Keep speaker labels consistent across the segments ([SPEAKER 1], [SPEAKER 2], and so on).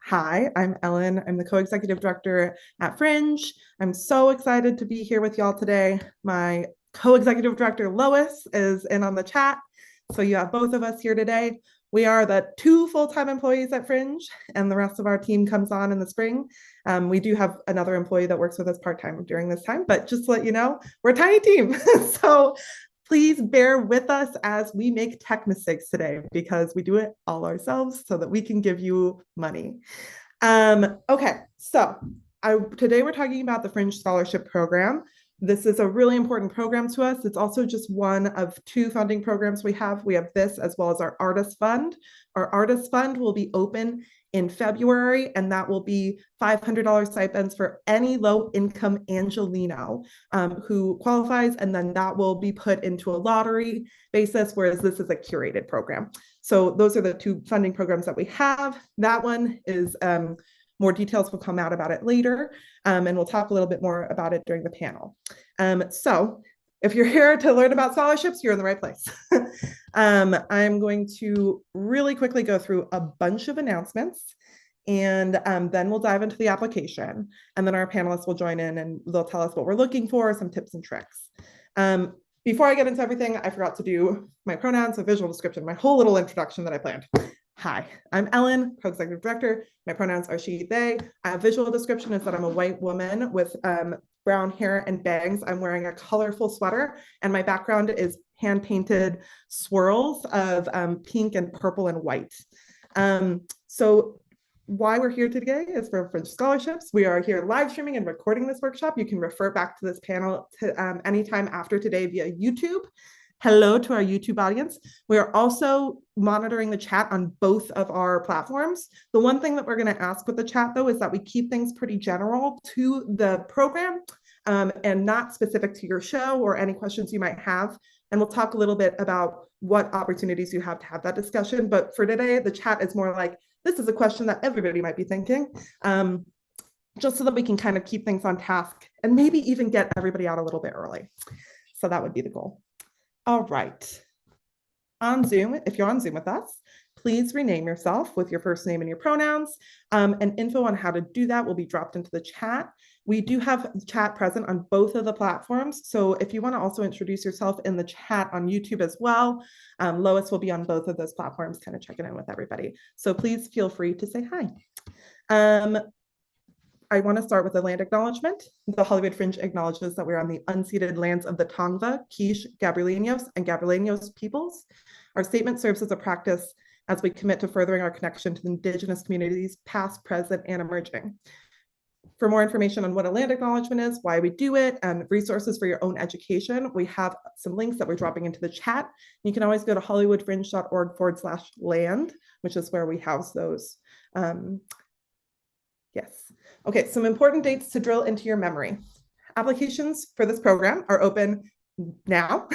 [SPEAKER 1] Hi, I'm Ellen. I'm the co-executive director at Fringe. I'm so excited to be here with y'all today. My co-executive director, Lois, is in on the chat. So you have both of us here today. We are the two full-time employees at Fringe, and the rest of our team comes on in the spring. We do have another employee that works with us part-time during this time, but just to let you know, we're a tiny team. So please bear with us as we make tech mistakes today because we do it all ourselves so that we can give you money. Okay, so today we're talking about the Fringe Scholarship Program. This is a really important program to us. It's also just one of two funding programs we have. We have this as well as our Artist Fund. Our Artist Fund will be open in February, and that will be $500 stipends for any low-income Angelino who qualifies, and then that will be put into a lottery basis, whereas this is a curated program. So those are the two funding programs that we have. That one is more details will come out about it later, and we'll talk a little bit more about it during the panel. So if you're here to learn about scholarships, you're in the right place. I'm going to really quickly go through a bunch of announcements, and then we'll dive into the application. And then our panelists will join in and they'll tell us what we're looking for, some tips and tricks. Before I get into everything, I forgot to do my pronouns, a visual description, my whole little introduction that I planned. Hi, I'm Ellen, co-executive director. My pronouns are she, they. A visual description is that I'm a white woman with brown hair and bangs. I'm wearing a colorful sweater, and my background is hand-painted swirls of pink and purple and white. So why we're here today is for Fringe Scholarships. We are here live streaming and recording this workshop. You can refer back to this panel to anytime after today via YouTube. Hello to our YouTube audience. We are also monitoring the chat on both of our platforms. The one thing that we're going to ask with the chat, though, is that we keep things pretty general to the program and not specific to your show or any questions you might have. And we'll talk a little bit about what opportunities you have to have that discussion. But for today, the chat is more like, this is a question that everybody might be thinking, just so that we can kind of keep things on task and maybe even get everybody out a little bit early. So that would be the goal. All right. On Zoom, if you're on Zoom with us, please rename yourself with your first name and your pronouns. And info on how to do that will be dropped into the chat. We do have chat present on both of the platforms. So if you want to also introduce yourself in the chat on YouTube as well, Lois will be on both of those platforms, kind of checking in with everybody. So please feel free to say hi. I want to start with a land acknowledgement. The Hollywood Fringe acknowledges that we're on the unceded lands of the Tongva, Quiche, Gabrielinos, and Gabrielinos peoples. Our statement serves as a practice as we commit to furthering our connection to the Indigenous communities, past, present, and emerging. For more information on what a land acknowledgement is, why we do it, and resources for your own education, we have some links that we're dropping into the chat. You can always go to hollywoodfringe.org/land, which is where we house those. Yes. Okay, some important dates to drill into your memory. Applications for this program are open now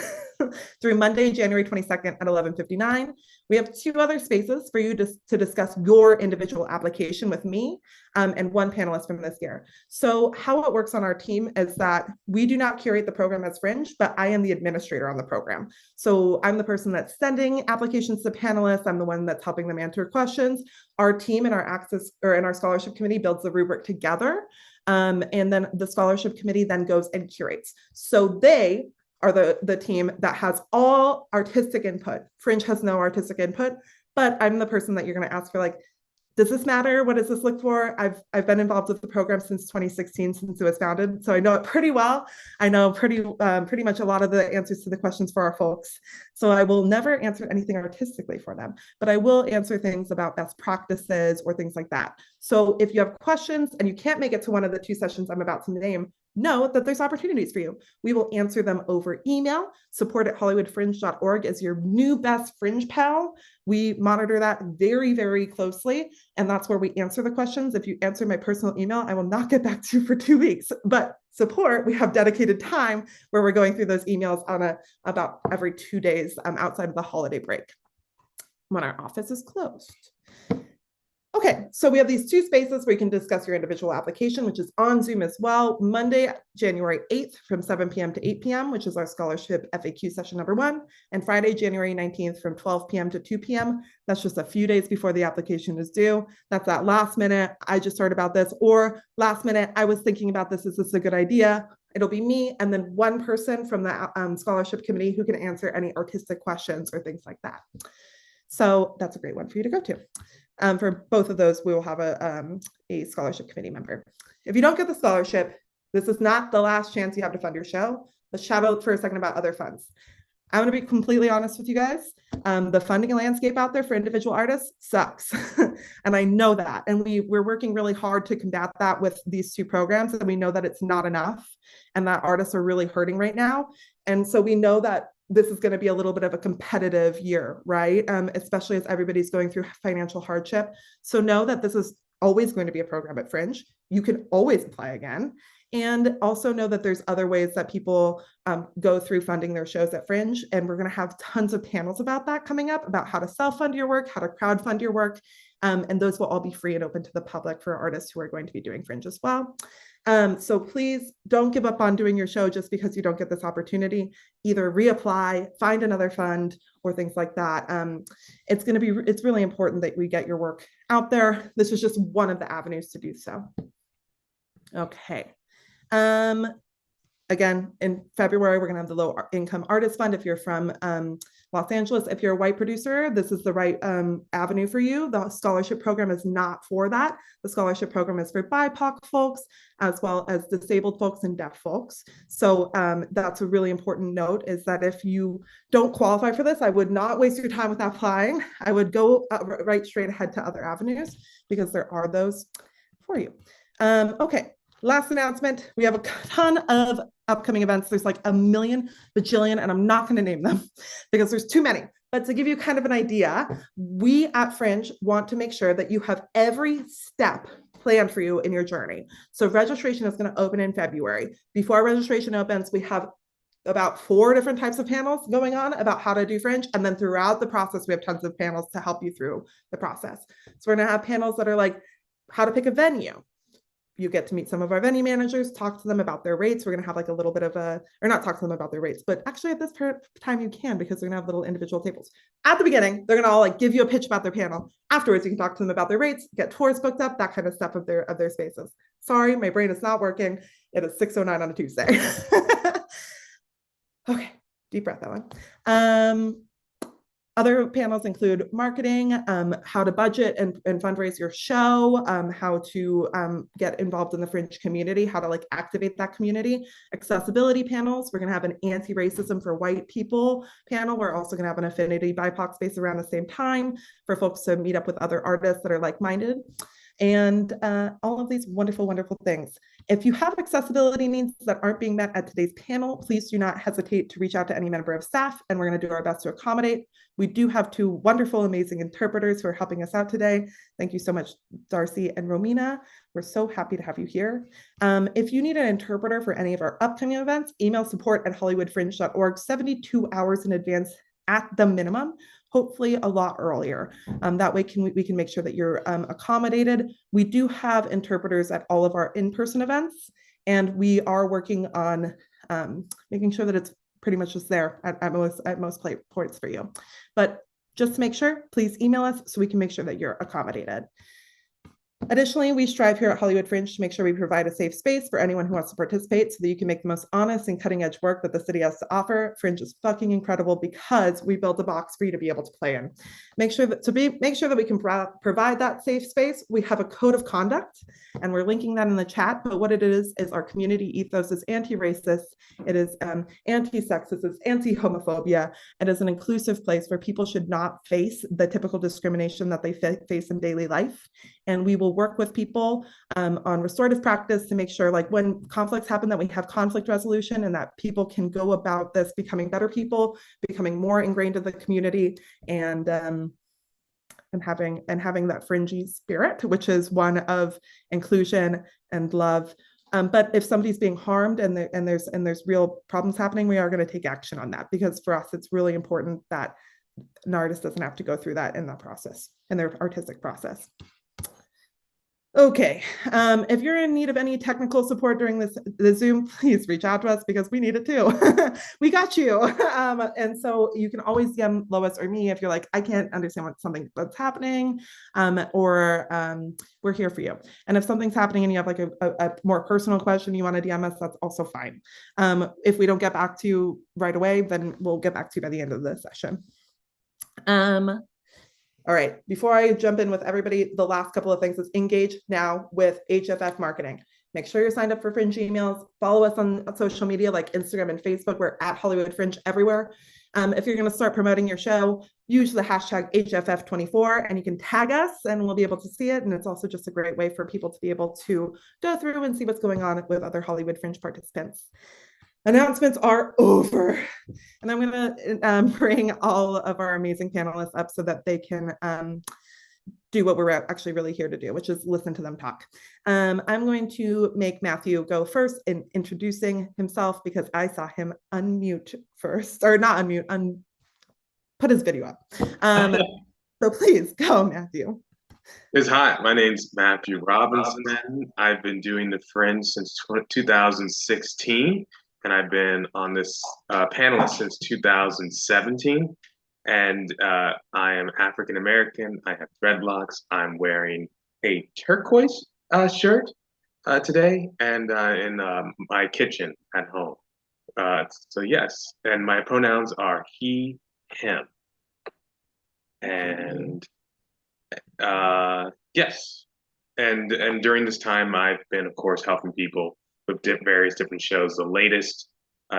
[SPEAKER 1] through Monday, January 22nd at 11:59. We have two other spaces for you to discuss your individual application with me and one panelist from this year. So how it works on our team is that we do not curate the program as Fringe, but I am the administrator on the program. So I'm the person that's sending applications to panelists. I'm the one that's helping them answer questions. Our team and our access or in our scholarship committee builds the rubric together. And then the scholarship committee then goes and curates. So they are the team that has all artistic input. Fringe has no artistic input, but I'm the person that you're going to ask for, like, does this matter? What does this look for? I've been involved with the program since 2016, since it was founded, so I know it pretty well. I know pretty much a lot of the answers to the questions for our folks. So I will never answer anything artistically for them, but I will answer things about best practices or things like that. So if you have questions and you can't make it to one of the two sessions I'm about to name, know that there's opportunities for you. We will answer them over email. Support@hollywoodfringe.org is your new best Fringe pal. We monitor that very, very closely, and that's where we answer the questions. If you answer my personal email, I will not get back to you for 2 weeks. But support, we have dedicated time where we're going through those emails on about every 2 days outside of the holiday break when our office is closed. Okay, so we have these two spaces where you can discuss your individual application, which is on Zoom as well. Monday, January 8th from 7 p.m. to 8 p.m., which is our scholarship FAQ session number 1. And Friday, January 19th from 12 p.m. to 2 p.m. That's just a few days before the application is due. That's that last minute, I just heard about this, or last minute, I was thinking about this, is this a good idea? It'll be me and then one person from the scholarship committee who can answer any artistic questions or things like that. So that's a great one for you to go to. For both of those, we will have a scholarship committee member. If you don't get the scholarship, this is not the last chance you have to fund your show. Let's chat out for a second about other funds. I'm going to be completely honest with you guys. The funding landscape out there for individual artists sucks. And I know that. And we're working really hard to combat that with these two programs. And we know that it's not enough and that artists are really hurting right now. And so we know that this is going to be a little bit of a competitive year, right? Especially as everybody's going through financial hardship. So know that this is always going to be a program at Fringe. You can always apply again. And also know that there's other ways that people go through funding their shows at Fringe. And we're going to have tons of panels about that coming up, about how to self-fund your work, how to crowdfund your work. And those will all be free and open to the public for artists who are going to be doing Fringe as well. So please don't give up on doing your show just because you don't get this opportunity. Either reapply, find another fund, or things like that. It's really important that we get your work out there. This is just one of the avenues to do so. Okay. Again, in February, we're going to have the low income artist fund. If you're from Los Angeles, if you're a white producer, this is the right avenue for you. The scholarship program is not for that. The scholarship program is for BIPOC folks, as well as disabled folks and deaf folks. So that's a really important note, is that if you don't qualify for this, I would not waste your time with applying. I would go right straight ahead to other avenues, because there are those for you. Okay. Last announcement, we have a ton of upcoming events. There's like a million bajillion, and I'm not going to name them because there's too many. But to give you kind of an idea, we at Fringe want to make sure that you have every step planned for you in your journey. So registration is going to open in February. Before registration opens, we have about 4 different types of panels going on about how to do Fringe. And then throughout the process, we have tons of panels to help you through the process. So we're going to have panels that are like how to pick a venue. You get to meet some of our venue managers, talk to them about their rates. We're going to have like a little bit of or not talk to them about their rates, but actually at this time you can, because they're going to have little individual tables. At the beginning, they're going to all like give you a pitch about their panel. Afterwards, you can talk to them about their rates, get tours booked up, that kind of stuff of their spaces. Sorry, my brain is not working. It is 6:09 on a Tuesday. Okay, deep breath, that one. Other panels include marketing, how to budget and fundraise your show, how to get involved in the Fringe community, how to like activate that community. Accessibility panels. We're going to have an anti-racism for white people panel. We're also going to have an affinity BIPOC space around the same time for folks to meet up with other artists that are like-minded. And all of these wonderful, wonderful things. If you have accessibility needs that aren't being met at today's panel, please do not hesitate to reach out to any member of staff, and we're going to do our best to accommodate. We do have 2 wonderful, amazing interpreters who are helping us out today. Thank you so much, Darcy and Romina. We're so happy to have you here. If you need an interpreter for any of our upcoming events, email support@hollywoodfringe.org 72 hours in advance at the minimum, hopefully a lot earlier. That way we can make sure that you're accommodated. We do have interpreters at all of our in-person events, and we are working on making sure that it's pretty much just there at most points for you. But just to make sure, please email us so we can make sure that you're accommodated. Additionally, we strive here at Hollywood Fringe to make sure we provide a safe space for anyone who wants to participate so that you can make the most honest and cutting edge work that the city has to offer. Fringe is fucking incredible because we built a box for you to be able to play in. Make sure that we can provide that safe space. We have a code of conduct, and we're linking that in the chat. But what it is our community ethos is anti-racist. It is anti-sexist. It's anti-homophobia. It is an inclusive place where people should not face the typical discrimination that they face in daily life. And we will work with people on restorative practice to make sure, like, when conflicts happen, that we have conflict resolution and that people can go about this becoming better people, becoming more ingrained in the community, and having that fringy spirit, which is one of inclusion and love. But if somebody's being harmed and there's real problems happening, we are going to take action on that, because for us, it's really important that an artist doesn't have to go through that in that process, in their artistic process. Okay. If you're in need of any technical support during the Zoom, please reach out to us because we need it too. We got you. And so you can always DM Lois or me if you're like, I can't understand something that's happening, or we're here for you. And if something's happening and you have like a more personal question you want to DM us, that's also fine. If we don't get back to you right away, then we'll get back to you by the end of the session. All right, before I jump in with everybody, the last couple of things is engage now with HFF marketing. Make sure you're signed up for Fringe emails. Follow us on social media like Instagram and Facebook. We're at Hollywood Fringe everywhere. If you're going to start promoting your show, use the hashtag HFF24 and you can tag us and we'll be able to see it. And it's also just a great way for people to be able to go through and see what's going on with other Hollywood Fringe participants. Announcements are over. And I'm going to bring all of our amazing panelists up so that they can do what we're actually really here to do, which is listen to them talk. I'm going to make Matthew go first in introducing himself because I saw him unmute first, or not unmute, put his video up. So please go, Matthew.
[SPEAKER 2] Hi, my name's Matthew Robinson. I've been doing the Fringe since 2016, and I've been on this panel since 2017. And I am African American. I have dreadlocks. I'm wearing a turquoise shirt today, and in my kitchen at home. So yes, and my pronouns are he, him, and yes, and during this time, I've been, of course, helping people with various different shows. The latest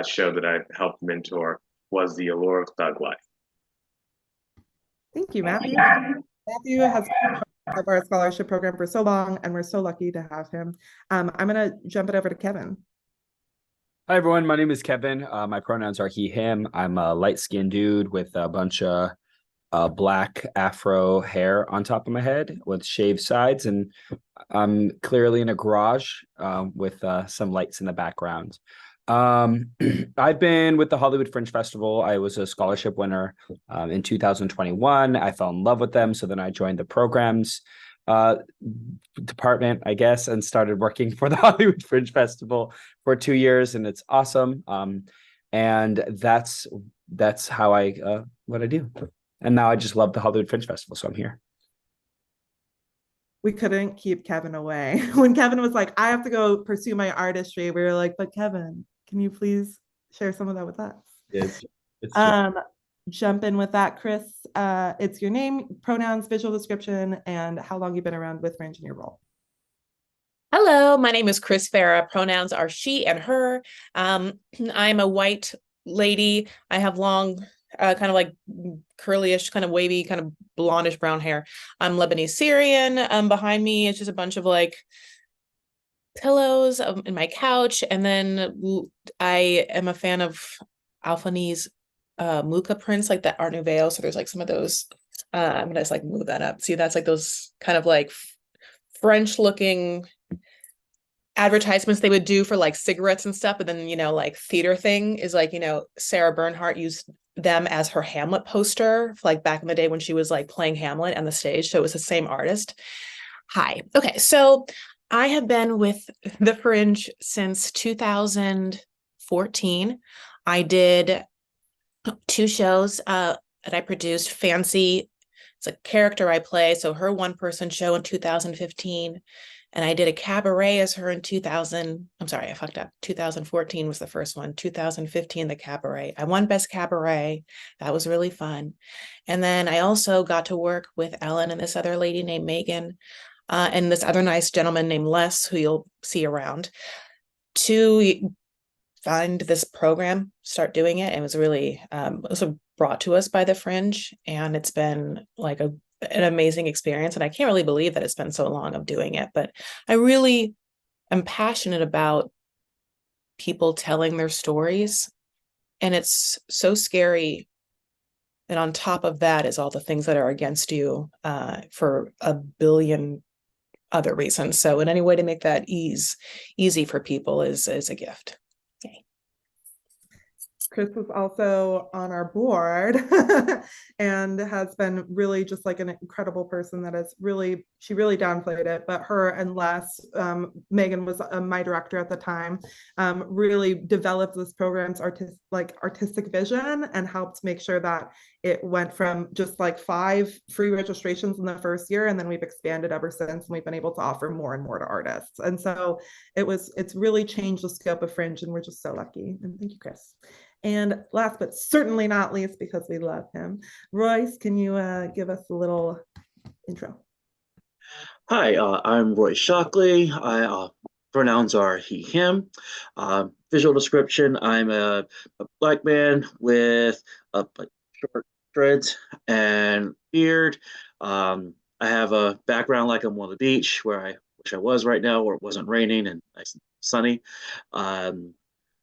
[SPEAKER 2] show that I've helped mentor was The Allure of Thug Life.
[SPEAKER 1] Thank you, Matthew. Matthew has been part of our scholarship program for so long, and we're so lucky to have him. I'm going to jump it over to Kevin.
[SPEAKER 3] Hi, everyone. My name is Kevin. My pronouns are he, him. I'm a light-skinned dude with a bunch of black afro hair on top of my head with shaved sides, and I'm clearly in a garage with some lights in the background. I've been with the Hollywood Fringe Festival. I was a scholarship winner in 2021. I fell in love with them, so then I joined the programs department, I guess, and started working for the Hollywood Fringe Festival for 2 years, and it's awesome. And that's how what I do. And now I just love the Hollywood Fringe Festival, so I'm here.
[SPEAKER 1] We couldn't keep Kevin away. When Kevin was like, I have to go pursue my artistry, we were like, but Kevin, can you please share some of that with us?
[SPEAKER 3] It's
[SPEAKER 1] Jump in with that, Chris. It's your name, pronouns, visual description, and how long you've been around with Fringe in your role.
[SPEAKER 4] Hello, my name is Chris Farah. Pronouns are she and her. I'm a white lady. I have long, kind of like curlyish, kind of wavy, kind of blondish brown hair. I'm Lebanese Syrian. Behind me is just a bunch of like pillows in my couch. And then I am a fan of Alphanese Muka prints, like that Art Nouveau. So there's like some of those. I'm gonna just like move that up. See, that's like those kind of like French looking advertisements they would do for like cigarettes and stuff. But then, like theater thing is like, Sarah Bernhardt used them as her Hamlet poster, like back in the day when she was like playing Hamlet on the stage. So it was the same artist. Hi. Okay. So I have been with the Fringe since 2014. I did 2 shows that I produced. Fancy, it's a character I play. So her one-person show in 2015. And I did a cabaret as her in 2000. I'm sorry, I fucked up. 2014 was the first one. 2015, the cabaret. I won Best Cabaret. That was really fun. And then I also got to work with Ellen and this other lady named Megan and this other nice gentleman named Les, who you'll see around, to find this program, start doing it. And it was really also brought to us by the Fringe. And it's been like an amazing experience. And I can't really believe that it's been so long of doing it, but I really am passionate about people telling their stories. And it's so scary. And on top of that is all the things that are against you for a billion other reasons. So in any way to make that easy for people is a gift. Okay.
[SPEAKER 1] Chris is also on our board and has been really just like an incredible person that is really, she really downplayed it, but her and Les, Megan was my director at the time, really developed this program's artistic vision and helped make sure that it went from just like 5 free registrations in the first year, and then we've expanded ever since, and we've been able to offer more and more to artists. And so it's really changed the scope of Fringe, and we're just so lucky. And thank you, Chris. And last but certainly not least, because we love him, Royce, can you give us a little intro?
[SPEAKER 5] Hi, I'm Roy Shockley. Pronouns are he, him. Visual description, I'm a black man with short dreads and beard. I have a background like I'm on the beach, where I wish I was right now, where it wasn't raining and nice and sunny.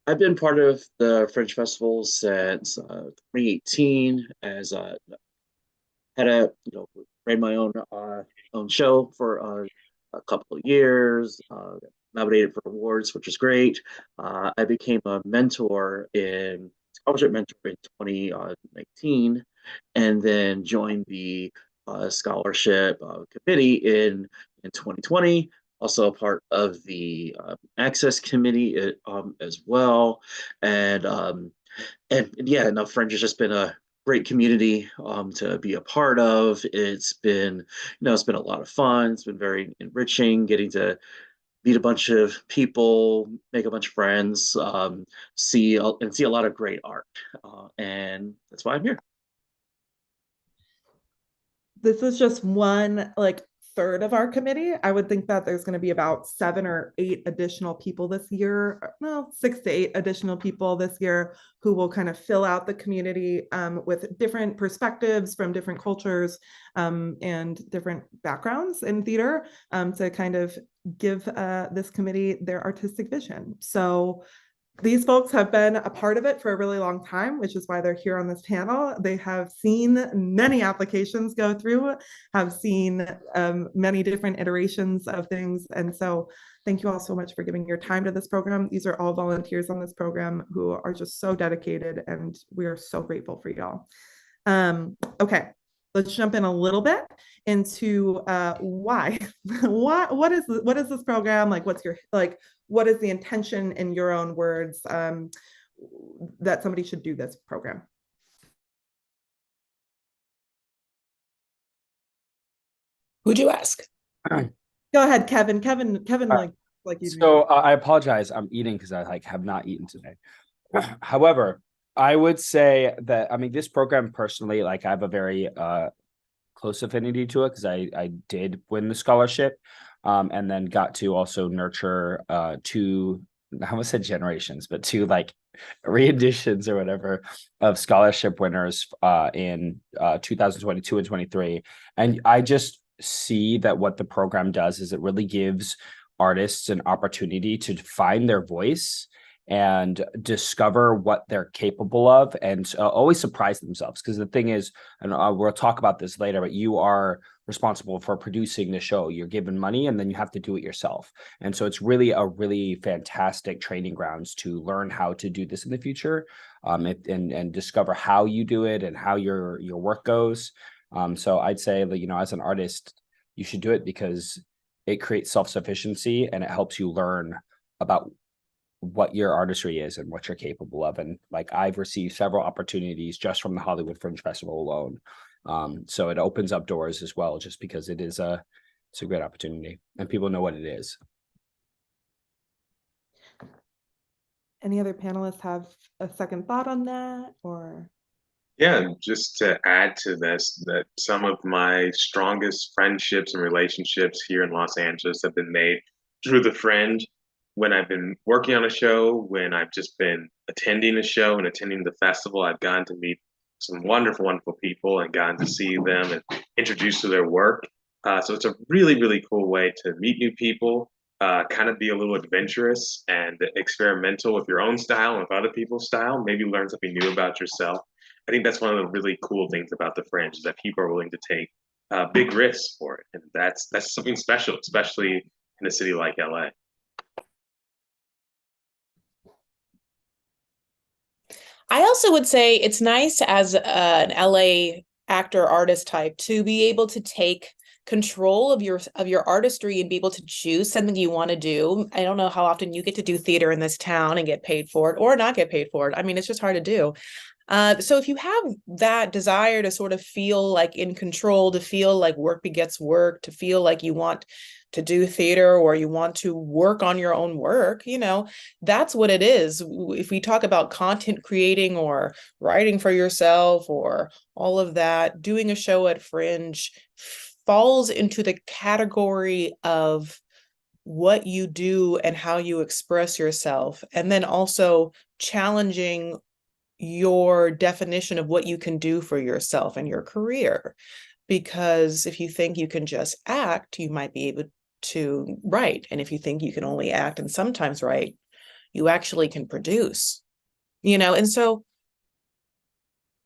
[SPEAKER 5] I've been part of the Fringe Festival since 2018, as had a ran my own show for a couple of years. Nominated for awards, which is great. I became a scholarship mentor in 2019, and then joined the scholarship committee in 2020. Also a part of the access committee as well, and yeah, no, Fringe has just been a great community to be a part of. It's been, it's been a lot of fun. It's been very enriching, getting to meet a bunch of people, make a bunch of friends, see a lot of great art, and that's why I'm here.
[SPEAKER 1] This is just one like third of our committee. I would think that there's going to be about 7 or 8 additional people this year. Well, 6 to 8 additional people this year who will kind of fill out the community with different perspectives from different cultures and different backgrounds in theater to kind of give this committee their artistic vision. So these folks have been a part of it for a really long time, which is why they're here on this panel. They have seen many applications go through, have seen many different iterations of things. And so thank you all so much for giving your time to this program. These are all volunteers on this program who are just so dedicated, and we are so grateful for y'all. Okay, let's jump in a little bit into why. What is this program? Like, what is the intention in your own words that somebody should do this program?
[SPEAKER 6] Who'd you ask?
[SPEAKER 1] Go ahead, Kevin. Kevin, like you.
[SPEAKER 3] So I apologize. I'm eating because I have not eaten today. However, I would say that, I mean, this program personally, like, I have a very close affinity to it because I did win the scholarship, and then got to also nurture 2, I almost said generations, but 2 like re-editions or whatever of scholarship winners in 2022 and 23. And I just see that what the program does is it really gives artists an opportunity to find their voice and discover what they're capable of, and always surprise themselves. Because the thing is, and we'll talk about this later, but you are responsible for producing the show. You're given money, and then you have to do it yourself. And so it's really a really fantastic training grounds to learn how to do this in the future, and discover how you do it and how your work goes. So I'd say that, as an artist, you should do it because it creates self-sufficiency, and it helps you learn about what your artistry is and what you're capable of. And like, I've received several opportunities just from the Hollywood Fringe Festival alone. So it opens up doors as well, just because it's a great opportunity and people know what it is.
[SPEAKER 1] Any other panelists have a second thought on that, or?
[SPEAKER 2] Yeah, just to add to this, that some of my strongest friendships and relationships here in Los Angeles have been made through the Fringe. When I've been working on a show, when I've just been attending a show and attending the festival, I've gotten to meet some wonderful, wonderful people and gotten to see them and introduced to their work. So it's a really, really cool way to meet new people, kind of be a little adventurous and experimental with your own style and with other people's style, maybe learn something new about yourself. I think that's one of the really cool things about the Fringe, is that people are willing to take big risks for it. And that's something special, especially in a city like LA.
[SPEAKER 4] I also would say it's nice as an LA actor artist type to be able to take control of your artistry and be able to choose something you want to do. I don't know how often you get to do theater in this town and get paid for it or not get paid for it. I mean, it's just hard to do. So if you have that desire to sort of feel like in control, to feel like work begets work, to feel like you want to do theater or you want to work on your own work, that's what it is. If we talk about content creating or writing for yourself or all of that, doing a show at Fringe falls into the category of what you do and how you express yourself, and then also challenging your definition of what you can do for yourself and your career. Because if you think you can just act, you might be able to write. And if you think you can only act and sometimes write, you actually can produce, and so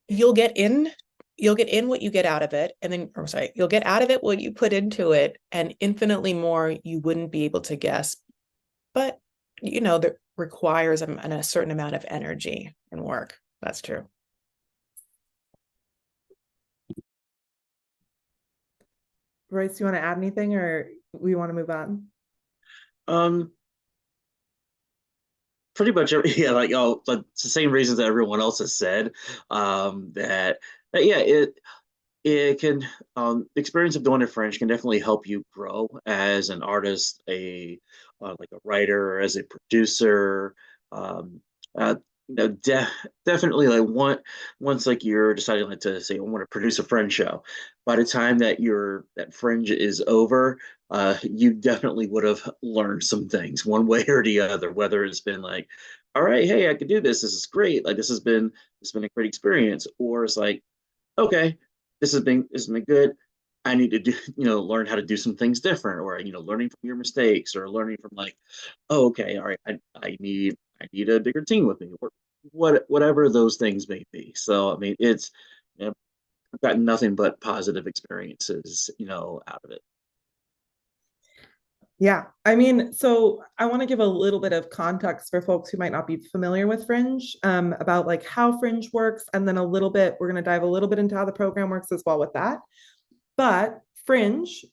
[SPEAKER 4] you'll get in what you get out of it, and then you'll get out of it what you put into it, and infinitely more you wouldn't be able to guess. But that requires a certain amount of energy and work. That's true.
[SPEAKER 1] Royce, you want to add anything, or we want to move on?
[SPEAKER 5] Pretty much, yeah, like it's the same reasons that everyone else has said. That yeah, it can the experience of doing it French can definitely help you grow as an artist, like a writer, as a producer. Um, uh, Definitely like once like you're deciding like to say I want to produce a Fringe show. By the time that that Fringe is over, you definitely would have learned some things one way or the other. Whether it's been like, all right, hey, I could do this. This is great. Like this has been a great experience, or it's like, okay, this has been good. I need to do, learn how to do some things different, or learning from your mistakes, or learning from like, oh, okay, all right, I need a bigger team with me, or whatever those things may be. So I mean, I've gotten nothing but positive experiences, out of it.
[SPEAKER 1] Yeah, I mean, so I want to give a little bit of context for folks who might not be familiar with Fringe, about like how Fringe works, and then we're going to dive a little bit into how the program works as well with that. But Fringe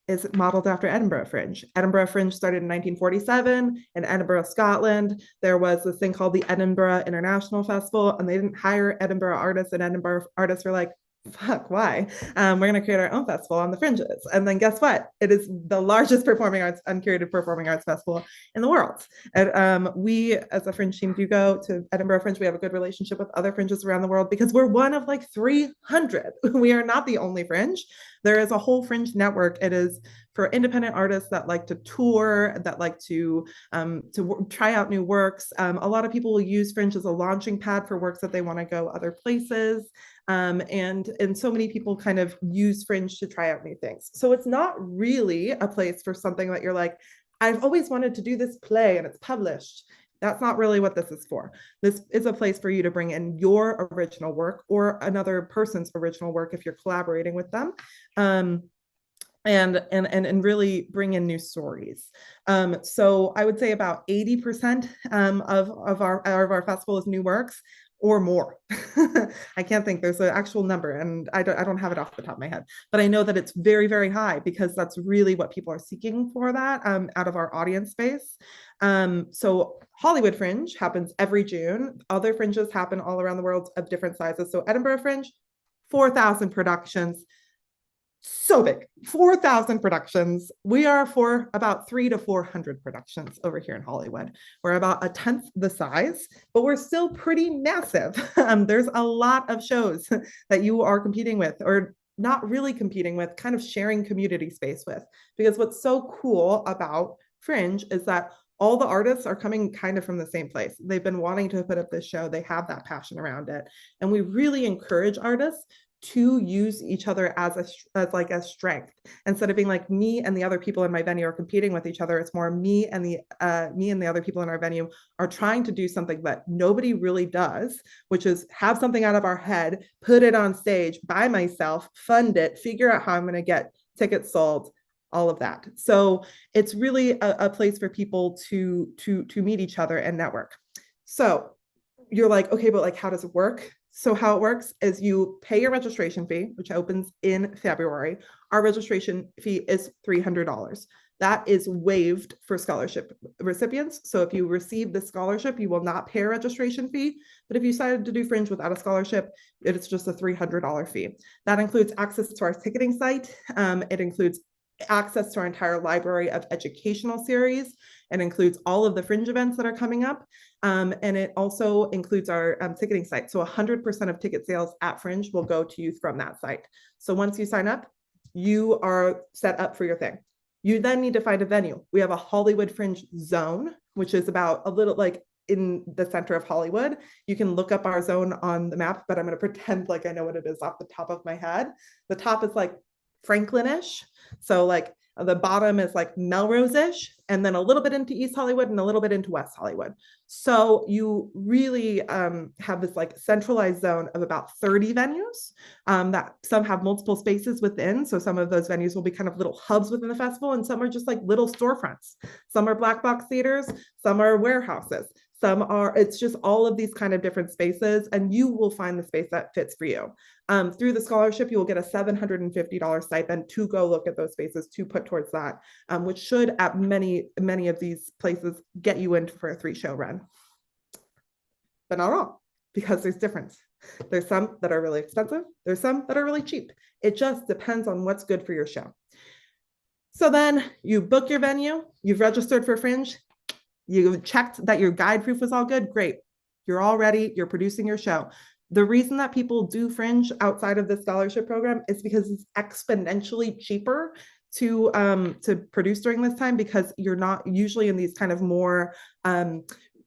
[SPEAKER 1] is modeled after Edinburgh Fringe. Edinburgh Fringe started in 1947 in Edinburgh, Scotland. There was this thing called the Edinburgh International Festival, and they didn't hire Edinburgh artists, and Edinburgh artists were like, fuck, why? We're going to create our own festival on the Fringes. And then guess what? It is the largest uncurated performing arts festival in the world. And we, as a Fringe team, do go to Edinburgh Fringe. We have a good relationship with other Fringes around the world because we're one of like 300. We are not the only Fringe. There is a whole Fringe network. It is for independent artists that like to tour, that like to try out new works. A lot of people will use Fringe as a launching pad for works that they want to go other places. And so many people kind of use Fringe to try out new things. So it's not really a place for something that you're like, I've always wanted to do this play and it's published. That's not really what this is for. This is a place for you to bring in your original work or another person's original work if you're collaborating with them. And really bring in new stories. So I would say about 80% of our festival is new works or more. I can't think, there's an actual number, and I don't have it off the top of my head, but I know that it's very, very high because that's really what people are seeking for that out of our audience space. So Hollywood Fringe happens every June. Other Fringes happen all around the world of different sizes. So Edinburgh Fringe, 4,000 productions. So big, 4,000 productions. We are for about 300 to 400 productions over here in Hollywood. We're about a tenth the size, but we're still pretty massive. There's a lot of shows that you are competing with, or not really competing with, kind of sharing community space with. Because what's so cool about Fringe is that all the artists are coming kind of from the same place. They've been wanting to put up this show. They have that passion around it. And we really encourage artists to use each other as a strength, instead of being like me and the other people in my venue are competing with each other. It's more me and the other people in our venue are trying to do something that nobody really does, which is have something out of our head, put it on stage by myself, fund it, figure out how I'm going to get tickets sold, all of that. So it's really a place for people to meet each other and network. So you're like, okay, but like, how does it work? So how it works is you pay your registration fee, which opens in February. Our registration fee is $300. That is waived for scholarship recipients. So if you receive the scholarship, you will not pay a registration fee. But if you decided to do Fringe without a scholarship, it's just a $300 fee. That includes access to our ticketing site. It includes access to our entire library of educational series. It includes all of the Fringe events that are coming up. And it also includes our ticketing site. So 100% of ticket sales at Fringe will go to youth from that site. So once you sign up, you are set up for your thing. You then need to find a venue. We have a Hollywood Fringe zone, which is about a little like in the center of Hollywood. You can look up our zone on the map, but I'm going to pretend like I know what it is off the top of my head. The top is like Franklin-ish. So like the bottom is like Melrose-ish, and then a little bit into East Hollywood and a little bit into West Hollywood. So you really have this like centralized zone of about 30 venues that some have multiple spaces within. So some of those venues will be kind of little hubs within the festival, and some are just like little storefronts. Some are black box theaters, some are warehouses. Some are, it's just all of these kind of different spaces, and you will find the space that fits for you. Through the scholarship, you will get a $750 stipend to go look at those spaces to put towards that, which should at many of these places get you in for a 3-show run. But not all, because there's difference. There's some that are really expensive. There's some that are really cheap. It just depends on what's good for your show. So then you book your venue, you've registered for Fringe, you checked that your guide proof was all good, great. You're all ready, you're producing your show. The reason that people do Fringe outside of the scholarship program is because it's exponentially cheaper to produce during this time, because you're not usually in these kind of more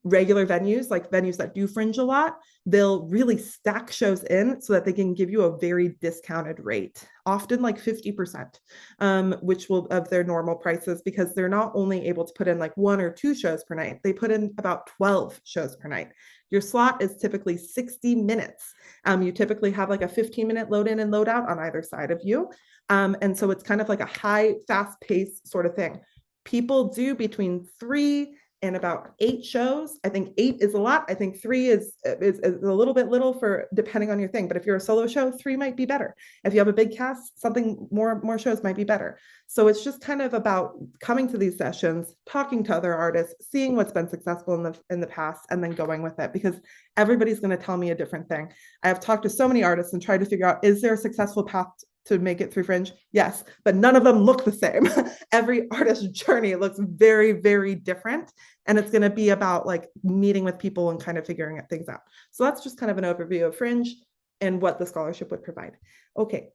[SPEAKER 1] regular venues, like venues that do Fringe a lot. They'll really stack shows in so that they can give you a very discounted rate, often like 50%, which will of their normal prices, because they're not only able to put in like 1 or 2 shows per night, they put in about 12 shows per night. Your slot is typically 60 minutes. You typically have like a 15-minute load in and load out on either side of you. And so it's kind of like a high, fast paced sort of thing. People do between 3 and about 8 shows. I think 8 is a lot. I think 3 is a little bit little for depending on your thing. But if you're a solo show, 3 might be better. If you have a big cast, something more shows might be better. So it's just kind of about coming to these sessions, talking to other artists, seeing what's been successful in the past, and then going with it, because everybody's going to tell me a different thing. I have talked to so many artists and tried to figure out, is there a successful path to make it through Fringe? Yes, but none of them look the same. Every artist's journey looks very, very different. And it's going to be about like meeting with people and kind of figuring things out. So that's just kind of an overview of Fringe and what the scholarship would provide. Okay,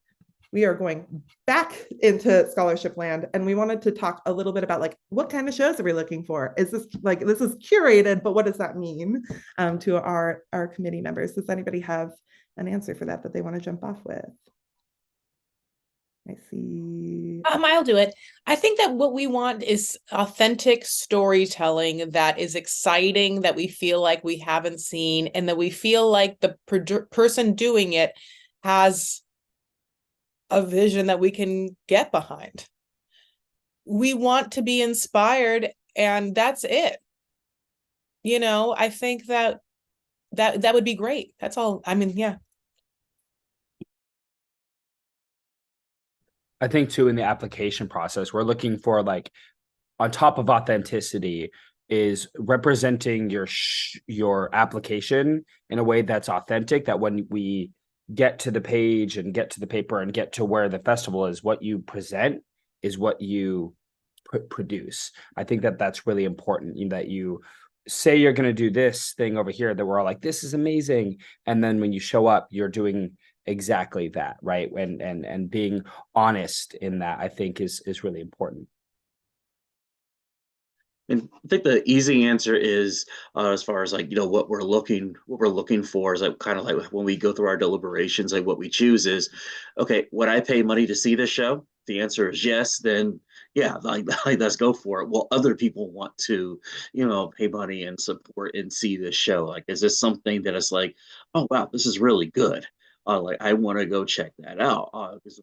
[SPEAKER 1] we are going back into scholarship land, and we wanted to talk a little bit about like, what kind of shows are we looking for? Is this like, this is curated, but what does that mean to our committee members? Does anybody have an answer for that they want to jump off with? I see.
[SPEAKER 4] I'll do it. I think that what we want is authentic storytelling that is exciting, that we feel like we haven't seen, and that we feel like the person doing it has a vision that we can get behind. We want to be inspired, and that's it. You know, I think that would be great. That's all. I mean, yeah.
[SPEAKER 3] I think too, in the application process, we're looking for like, on top of authenticity, is representing your application in a way that's authentic, that when we get to the page and get to the paper and get to where the festival is, what you present is what you produce. I think that that's really important, that you say you're going to do this thing over here that we're all like, this is amazing. And then when you show up, you're doing exactly that, right? And being honest in that, I think is really important.
[SPEAKER 5] And I think the easy answer is, as far as like, what we're looking for is like kind of like when we go through our deliberations, like what we choose is, okay, would I pay money to see this show? The answer is yes. Then yeah, like let's go for it. Well, other people want to, pay money and support and see this show. Like, is this something that is like, oh wow, this is really good. Like I want to go check that out. Because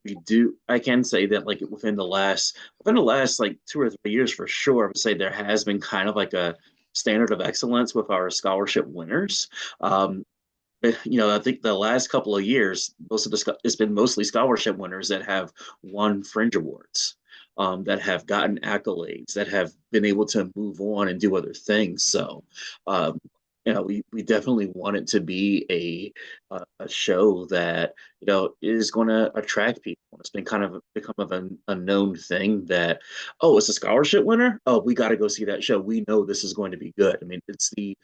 [SPEAKER 5] we do, I can say that like within the last like 2 or 3 years for sure, I would say there has been kind of like a standard of excellence with our scholarship winners. I think the last couple of years, it's been mostly scholarship winners that have won Fringe Awards, that have gotten accolades, that have been able to move on and do other things. So, um, we definitely want it to be a show that is going to attract people. It's been kind of become of a known thing that, oh, it's a scholarship winner. Oh, we got to go see that show. We know this is going to be good. I mean, it's the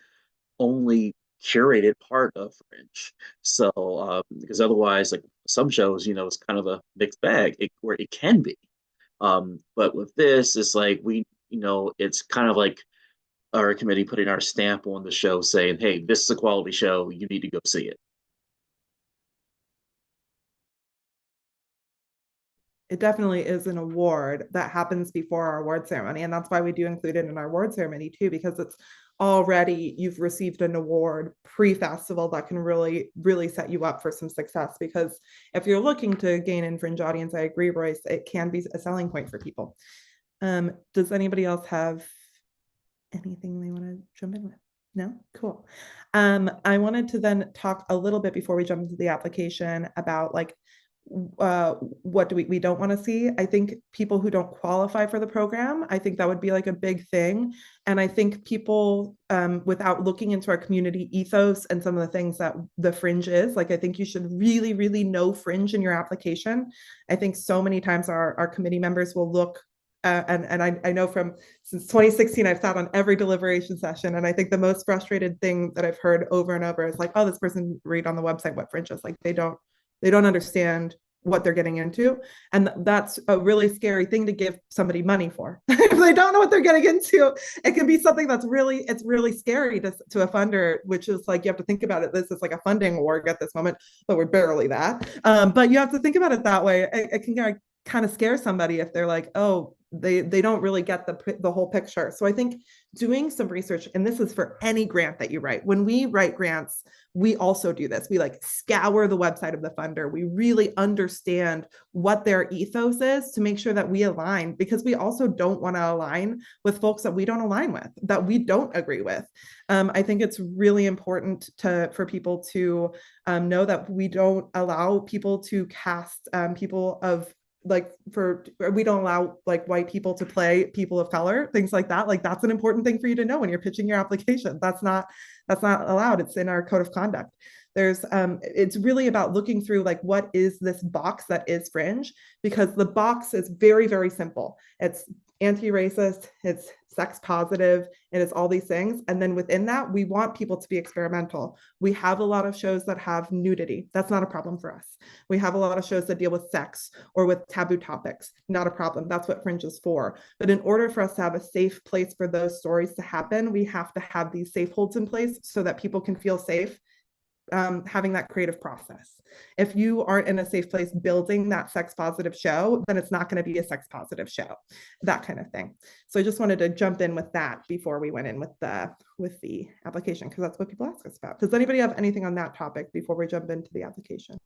[SPEAKER 5] only curated part of Fringe. So, because otherwise, like some shows, it's kind of a mixed bag, where it can be. But with this, it's like it's kind of like our committee putting our stamp on the show, saying, "Hey, this is a quality show. You need to go see it."
[SPEAKER 1] It definitely is an award that happens before our award ceremony. And that's why we do include it in our award ceremony too, because it's already, you've received an award pre-festival that can really, really set you up for some success. Because if you're looking to gain in Fringe audience, I agree, Royce, it can be a selling point for people. Does anybody else have anything they want to jump in with? No? Cool. I wanted to then talk a little bit before we jump into the application about like, what do we don't want to see. I think people who don't qualify for the program, I think that would be like a big thing. And I think people, without looking into our community ethos and some of the things that the Fringe is, like, I think you should really, really know Fringe in your application. I think so many times our committee members will look and I know since 2016, I've sat on every deliberation session. And I think the most frustrated thing that I've heard over and over is like, oh, this person read on the website what Fringe is. Like they don't understand what they're getting into. And that's a really scary thing to give somebody money for. If they don't know what they're getting into, it can be something that's it's really scary to a funder, which is like, you have to think about it. This is like a funding org at this moment, but we're barely that. But you have to think about it that way. It can kind of scare somebody if they're like, oh, they don't really get the whole picture. So I think doing some research, and this is for any grant that you write. When we write grants, we also do this. We like scour the website of the funder. We really understand what their ethos is to make sure that we align, because we also don't want to align with folks that we don't align with, that we don't agree with. I think it's really important for people to know that we don't allow people to cast people of we don't allow like white people to play people of color, things like that. Like that's an important thing for you to know when you're pitching your application. That's not allowed. It's in our code of conduct. It's really about looking through like, what is this box that is Fringe? Because the box is very, very simple. It's anti-racist, it's sex positive, it is all these things. And then within that, we want people to be experimental. We have a lot of shows that have nudity. That's not a problem for us. We have a lot of shows that deal with sex or with taboo topics. Not a problem. That's what Fringe is for. But in order for us to have a safe place for those stories to happen, we have to have these safe holds in place so that people can feel safe having that creative process. If you aren't in a safe place building that sex positive show, then it's not going to be a sex positive show, that kind of thing. So I just wanted to jump in with that before we went in with the application, because that's what people ask us about. Does anybody have anything on that topic before we jump into the application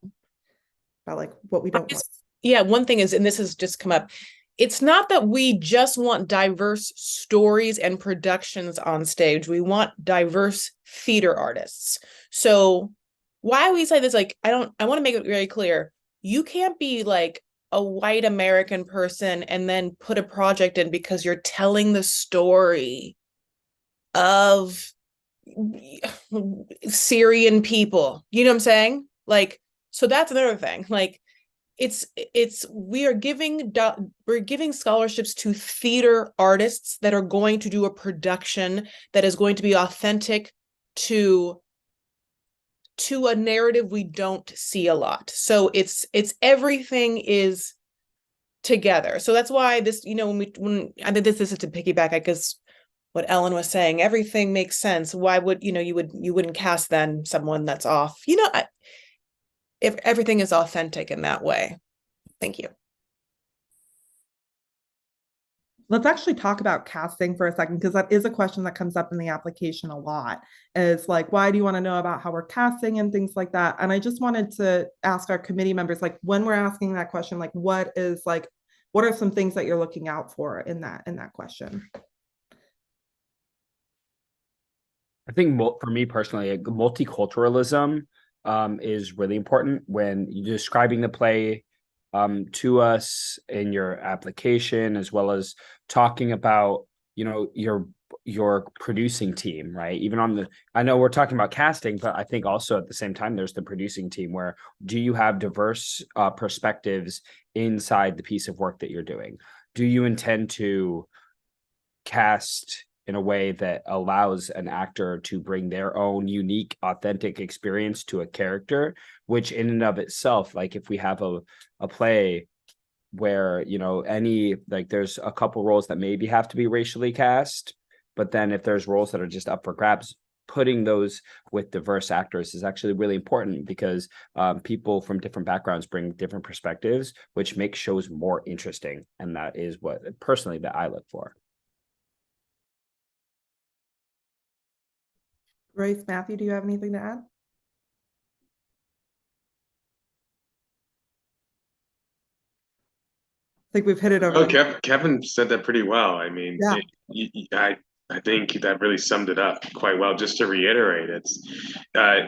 [SPEAKER 1] about like what we don't want?
[SPEAKER 4] Yeah, one thing is, and this has just come up, it's not that we just want diverse stories and productions on stage. We want diverse theater artists. So why we say this, like, I want to make it very clear. You can't be like a white American person and then put a project in because you're telling the story of Syrian people. You know what I'm saying? Like, so that's another thing. Like, we're giving scholarships to theater artists that are going to do a production that is going to be authentic to a narrative we don't see a lot. So it's everything is together. So that's why this, when I think this is to piggyback, because what Ellen was saying, everything makes sense. Why would you wouldn't cast then someone that's off? If everything is authentic in that way. Thank you.
[SPEAKER 1] Let's actually talk about casting for a second, because that is a question that comes up in the application a lot. Is like, why do you want to know about how we're casting and things like that? And I just wanted to ask our committee members, like, when we're asking that question, like, what are some things that you're looking out for in that question?
[SPEAKER 3] I think for me personally, multiculturalism is really important when you're describing the play to us in your application, as well as talking about, you know, your producing team, right? Even on the, I know we're talking about casting, but I think also at the same time, there's the producing team where do you have diverse perspectives inside the piece of work that you're doing? Do you intend to cast in a way that allows an actor to bring their own unique, authentic experience to a character, which in and of itself, like if we have a play where, you know, any, like there's a couple roles that maybe have to be racially cast, but then if there's roles that are just up for grabs, putting those with diverse actors is actually really important because people from different backgrounds bring different perspectives, which makes shows more interesting. And that is what personally that I look for.
[SPEAKER 1] Royce, Matthew, do you have anything to add? I think we've hit it over.
[SPEAKER 2] Oh, Kevin said that pretty well. I mean,
[SPEAKER 1] Yeah.
[SPEAKER 2] I think that really summed it up quite well. Just to reiterate, it's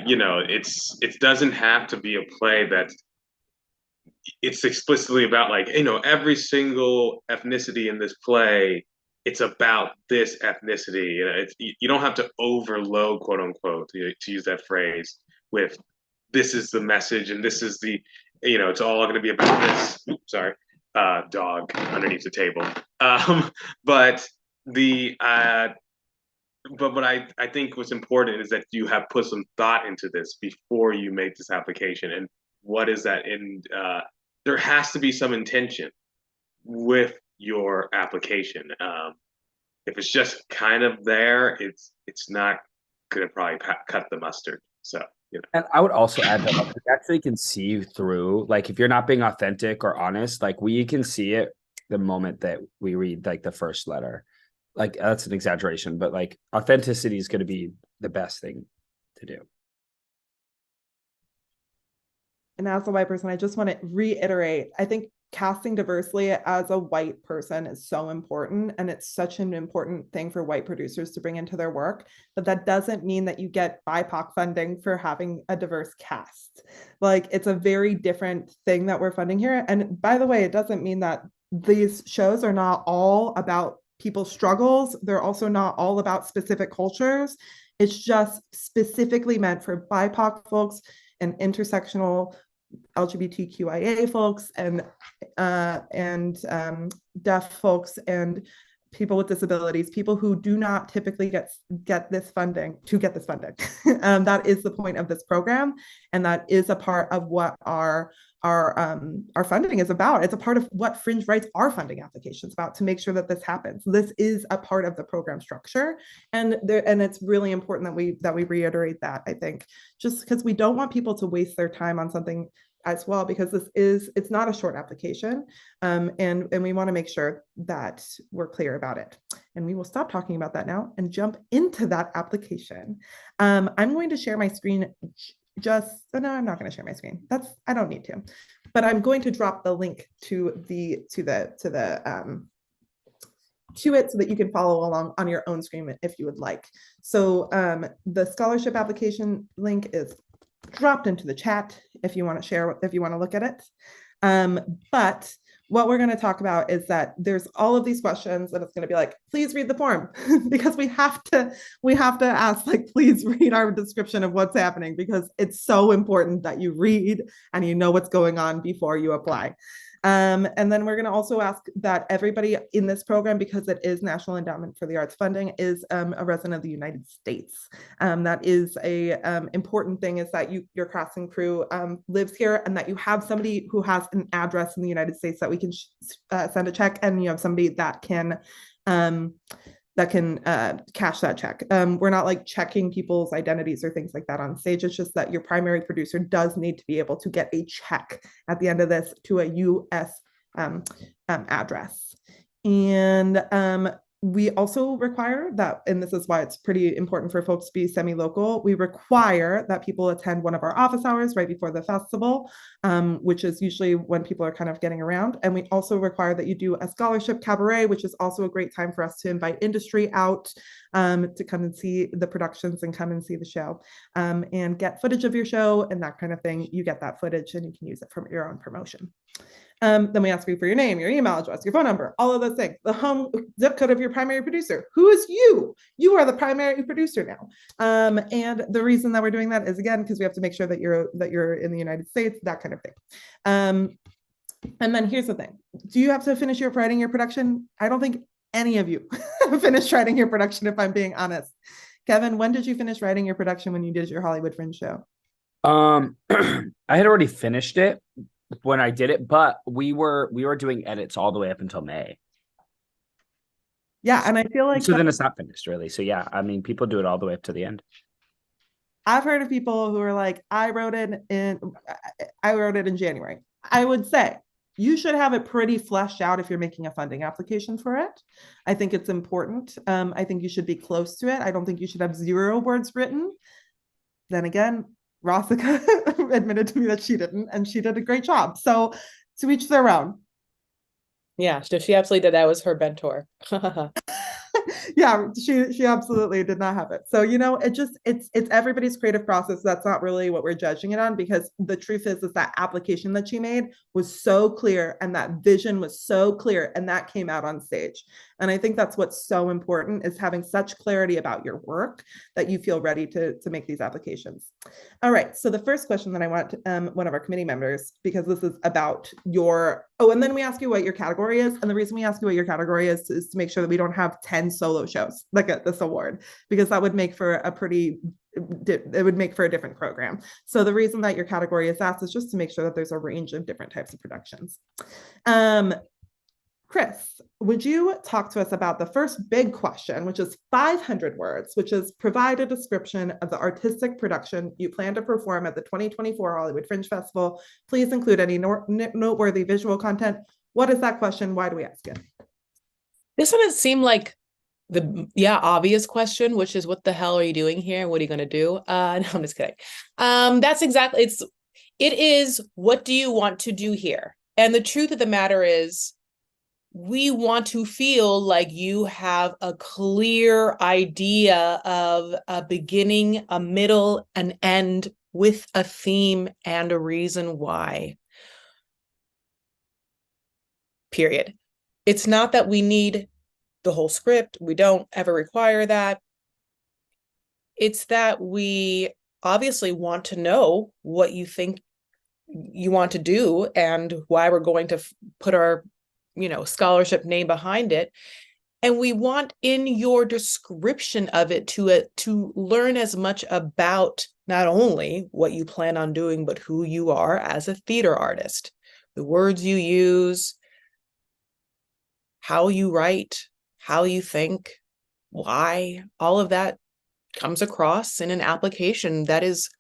[SPEAKER 2] you know, it doesn't have to be a play that it's explicitly about, like, you know, every single ethnicity in this play. It's about this ethnicity. You know, you don't have to overload, quote unquote, to use that phrase, with this is the message and this is the, you know, it's all going to be about this. Oops, sorry, dog underneath the table. But the but what I think what's important is that you have put some thought into this before you make this application. And what is that? And there has to be some intention with your application. If it's just kind of there, it's not gonna probably cut the mustard. So, you know.
[SPEAKER 3] And I would also add that like, we actually can see through, like if you're not being authentic or honest, like we can see it the moment that we read like the first letter. Like that's an exaggeration, but like authenticity is going to be the best thing to do.
[SPEAKER 1] And as a white person, I just want to reiterate, I think casting diversely as a white person is so important, and it's such an important thing for white producers to bring into their work. But that doesn't mean that you get BIPOC funding for having a diverse cast. Like, it's a very different thing that we're funding here. And by the way, it doesn't mean that these shows are not all about people's struggles. They're also not all about specific cultures. It's just specifically meant for BIPOC folks and intersectional LGBTQIA folks and deaf folks and people with disabilities, people who do not typically get this funding to get this funding. That is the point of this program, and that is a part of what our funding is about. It's a part of what Fringe writes our funding applications about, to make sure that this happens. This is a part of the program structure, and it's really important that we reiterate that, I think, just because we don't want people to waste their time on something as well, because it's not a short application, and we want to make sure that we're clear about it. And we will stop talking about that now and jump into that application. I'm going to share my screen. No, I'm not going to share my screen. I don't need to, but I'm going to drop the link to it so that you can follow along on your own screen if you would like. So the scholarship application link is dropped into the chat if you want to share, if you want to look at it. But what we're going to talk about is that there's all of these questions, and it's going to be like, please read the form, because we have to ask, like, please read our description of what's happening, because it's so important that you read and you know what's going on before you apply. And then we're going to also ask that everybody in this program, because it is National Endowment for the Arts funding, is a resident of the United States. That is a important thing, is that your casting crew lives here, and that you have somebody who has an address in the United States that we can send a check, and you have somebody that can cash that check. We're not like checking people's identities or things like that on stage. It's just that your primary producer does need to be able to get a check at the end of this to a US address. And we also require that, and this is why it's pretty important for folks to be semi-local, we require that people attend one of our office hours right before the festival, which is usually when people are kind of getting around. And we also require that you do a scholarship cabaret, which is also a great time for us to invite industry out to come and see the productions and come and see the show and get footage of your show and that kind of thing. You get that footage and you can use it for your own promotion. Then we ask you for your name, your email address, your phone number, all of those things, the home zip code of your primary producer. Who is you? You are the primary producer now. And the reason that we're doing that is, again, because we have to make sure that you're in the United States, that kind of thing. And then here's the thing. Do you have to finish writing your production? I don't think any of you finished writing your production, if I'm being honest. Kevin, when did you finish writing your production when you did your Hollywood Fringe show?
[SPEAKER 3] I had already finished it when I did it, but we were doing edits all the way up until May.
[SPEAKER 1] Yeah, and I feel like
[SPEAKER 3] so then it's not finished really. So yeah, I mean, people do it all the way up to the end.
[SPEAKER 1] I've heard of people who are like, I wrote it in January. I would say you should have it pretty fleshed out if you're making a funding application for it. I think it's important. I think you should be close to it. I don't think you should have 0 words written. Then again, Rosika admitted to me that she didn't, and she did a great job. So to each their own.
[SPEAKER 6] Yeah, she absolutely did. That was her mentor.
[SPEAKER 1] Yeah, she absolutely did not have it. So, it's everybody's creative process. That's not really what we're judging it on, because the truth is that application that she made was so clear and that vision was so clear, and that came out on stage. And I think that's what's so important, is having such clarity about your work that you feel ready to make these applications. All right. So the first question that I want one of our committee members, because this is about and then we ask you what your category is. And the reason we ask you what your category is to make sure that we don't have 10 solo shows that get this award, because that would make for it would make for a different program. So the reason that your category is asked is just to make sure that there's a range of different types of productions. Chris, would you talk to us about the first big question, which is 500 words, which is provide a description of the artistic production you plan to perform at the 2024 Hollywood Fringe Festival. Please include any noteworthy visual content. What is that question? Why do we ask it?
[SPEAKER 6] This one, it seemed like obvious question, which is, what the hell are you doing here? What are you going to do? No, I'm just kidding. That's exactly, it is, what do you want to do here? And the truth of the matter is, we want to feel like you have a clear idea of a beginning, a middle, an end, with a theme and a reason why. Period. It's not that we need the whole script. We don't ever require that. It's that we obviously want to know what you think you want to do and why we're going to put our scholarship name behind it. And we want in your description of it to learn as much about not only what you plan on doing, but who you are as a theater artist, the words you use, how you write, how you think, why. All of that comes across in an application that is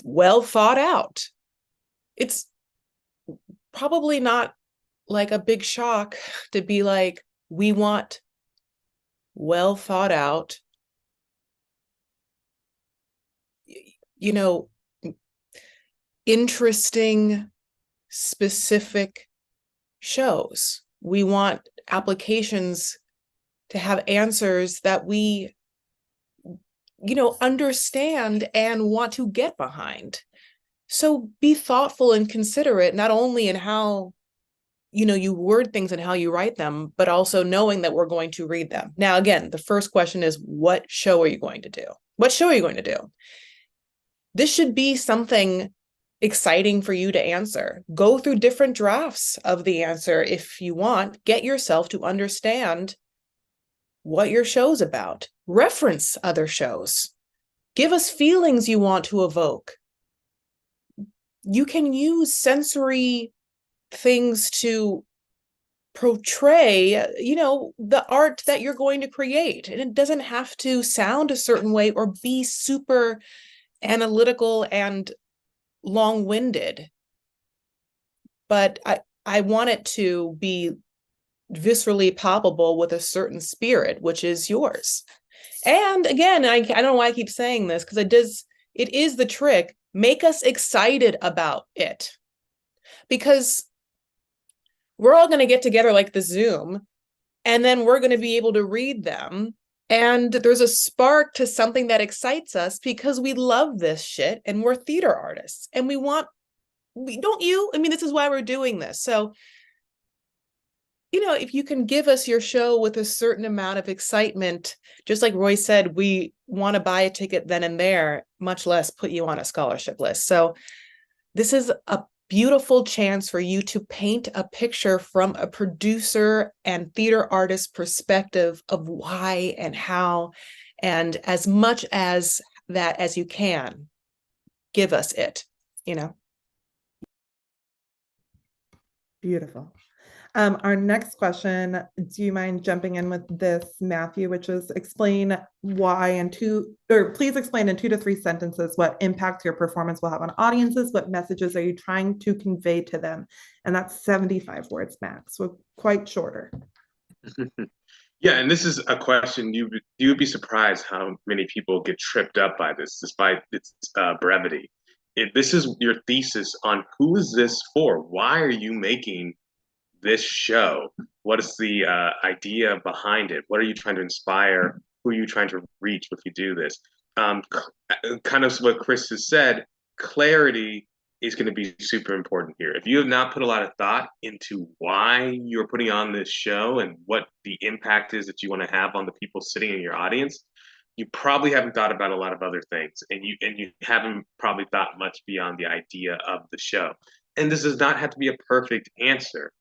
[SPEAKER 6] well thought out. It's probably not like a big shock to be like, we want well thought out, interesting, specific shows. We want applications to have answers that we, understand and want to get behind. So be thoughtful and considerate, not only in how you word things and how you write them, but also knowing that we're going to read them. Now, again, the first question is, what show are you going to do? What show are you going to do? This should be something exciting for you to answer. Go through different drafts of the answer if you want. Get yourself to understand what your show's about. Reference other shows. Give us feelings you want to evoke. You can use sensory things to portray, the art that you're going to create. And it doesn't have to sound a certain way or be super analytical and long-winded. But I want it to be viscerally palpable with a certain spirit, which is yours. And again, I don't know why I keep saying this, because it is the trick. Make us excited about it. Because we're all going to get together like the Zoom, and then we're going to be able to read them. And there's a spark to something that excites us because we love this shit and we're theater artists and don't you? I mean, this is why we're doing this. So, if you can give us your show with a certain amount of excitement, just like Roy said, we want to buy a ticket then and there, much less put you on a scholarship list. So this is a beautiful chance for you to paint a picture from a producer and theater artist perspective of why and how, and as much as that as you can, give us it,
[SPEAKER 1] Beautiful. Our next question, do you mind jumping in with this, Matthew, which is please explain in 2 to 3 sentences what impact your performance will have on audiences, what messages are you trying to convey to them? And that's 75 words max, so quite shorter.
[SPEAKER 2] Yeah, and this is a question you would be surprised how many people get tripped up by this, despite its brevity. This is your thesis on who is this for? Why are you making this show? What is the idea behind it? What are you trying to inspire? Who are you trying to reach if you do this? Kind of what Chris has said, clarity is going to be super important here. If you have not put a lot of thought into why you're putting on this show and what the impact is that you want to have on the people sitting in your audience, you probably haven't thought about a lot of other things, and you haven't probably thought much beyond the idea of the show. And this does not have to be a perfect answer.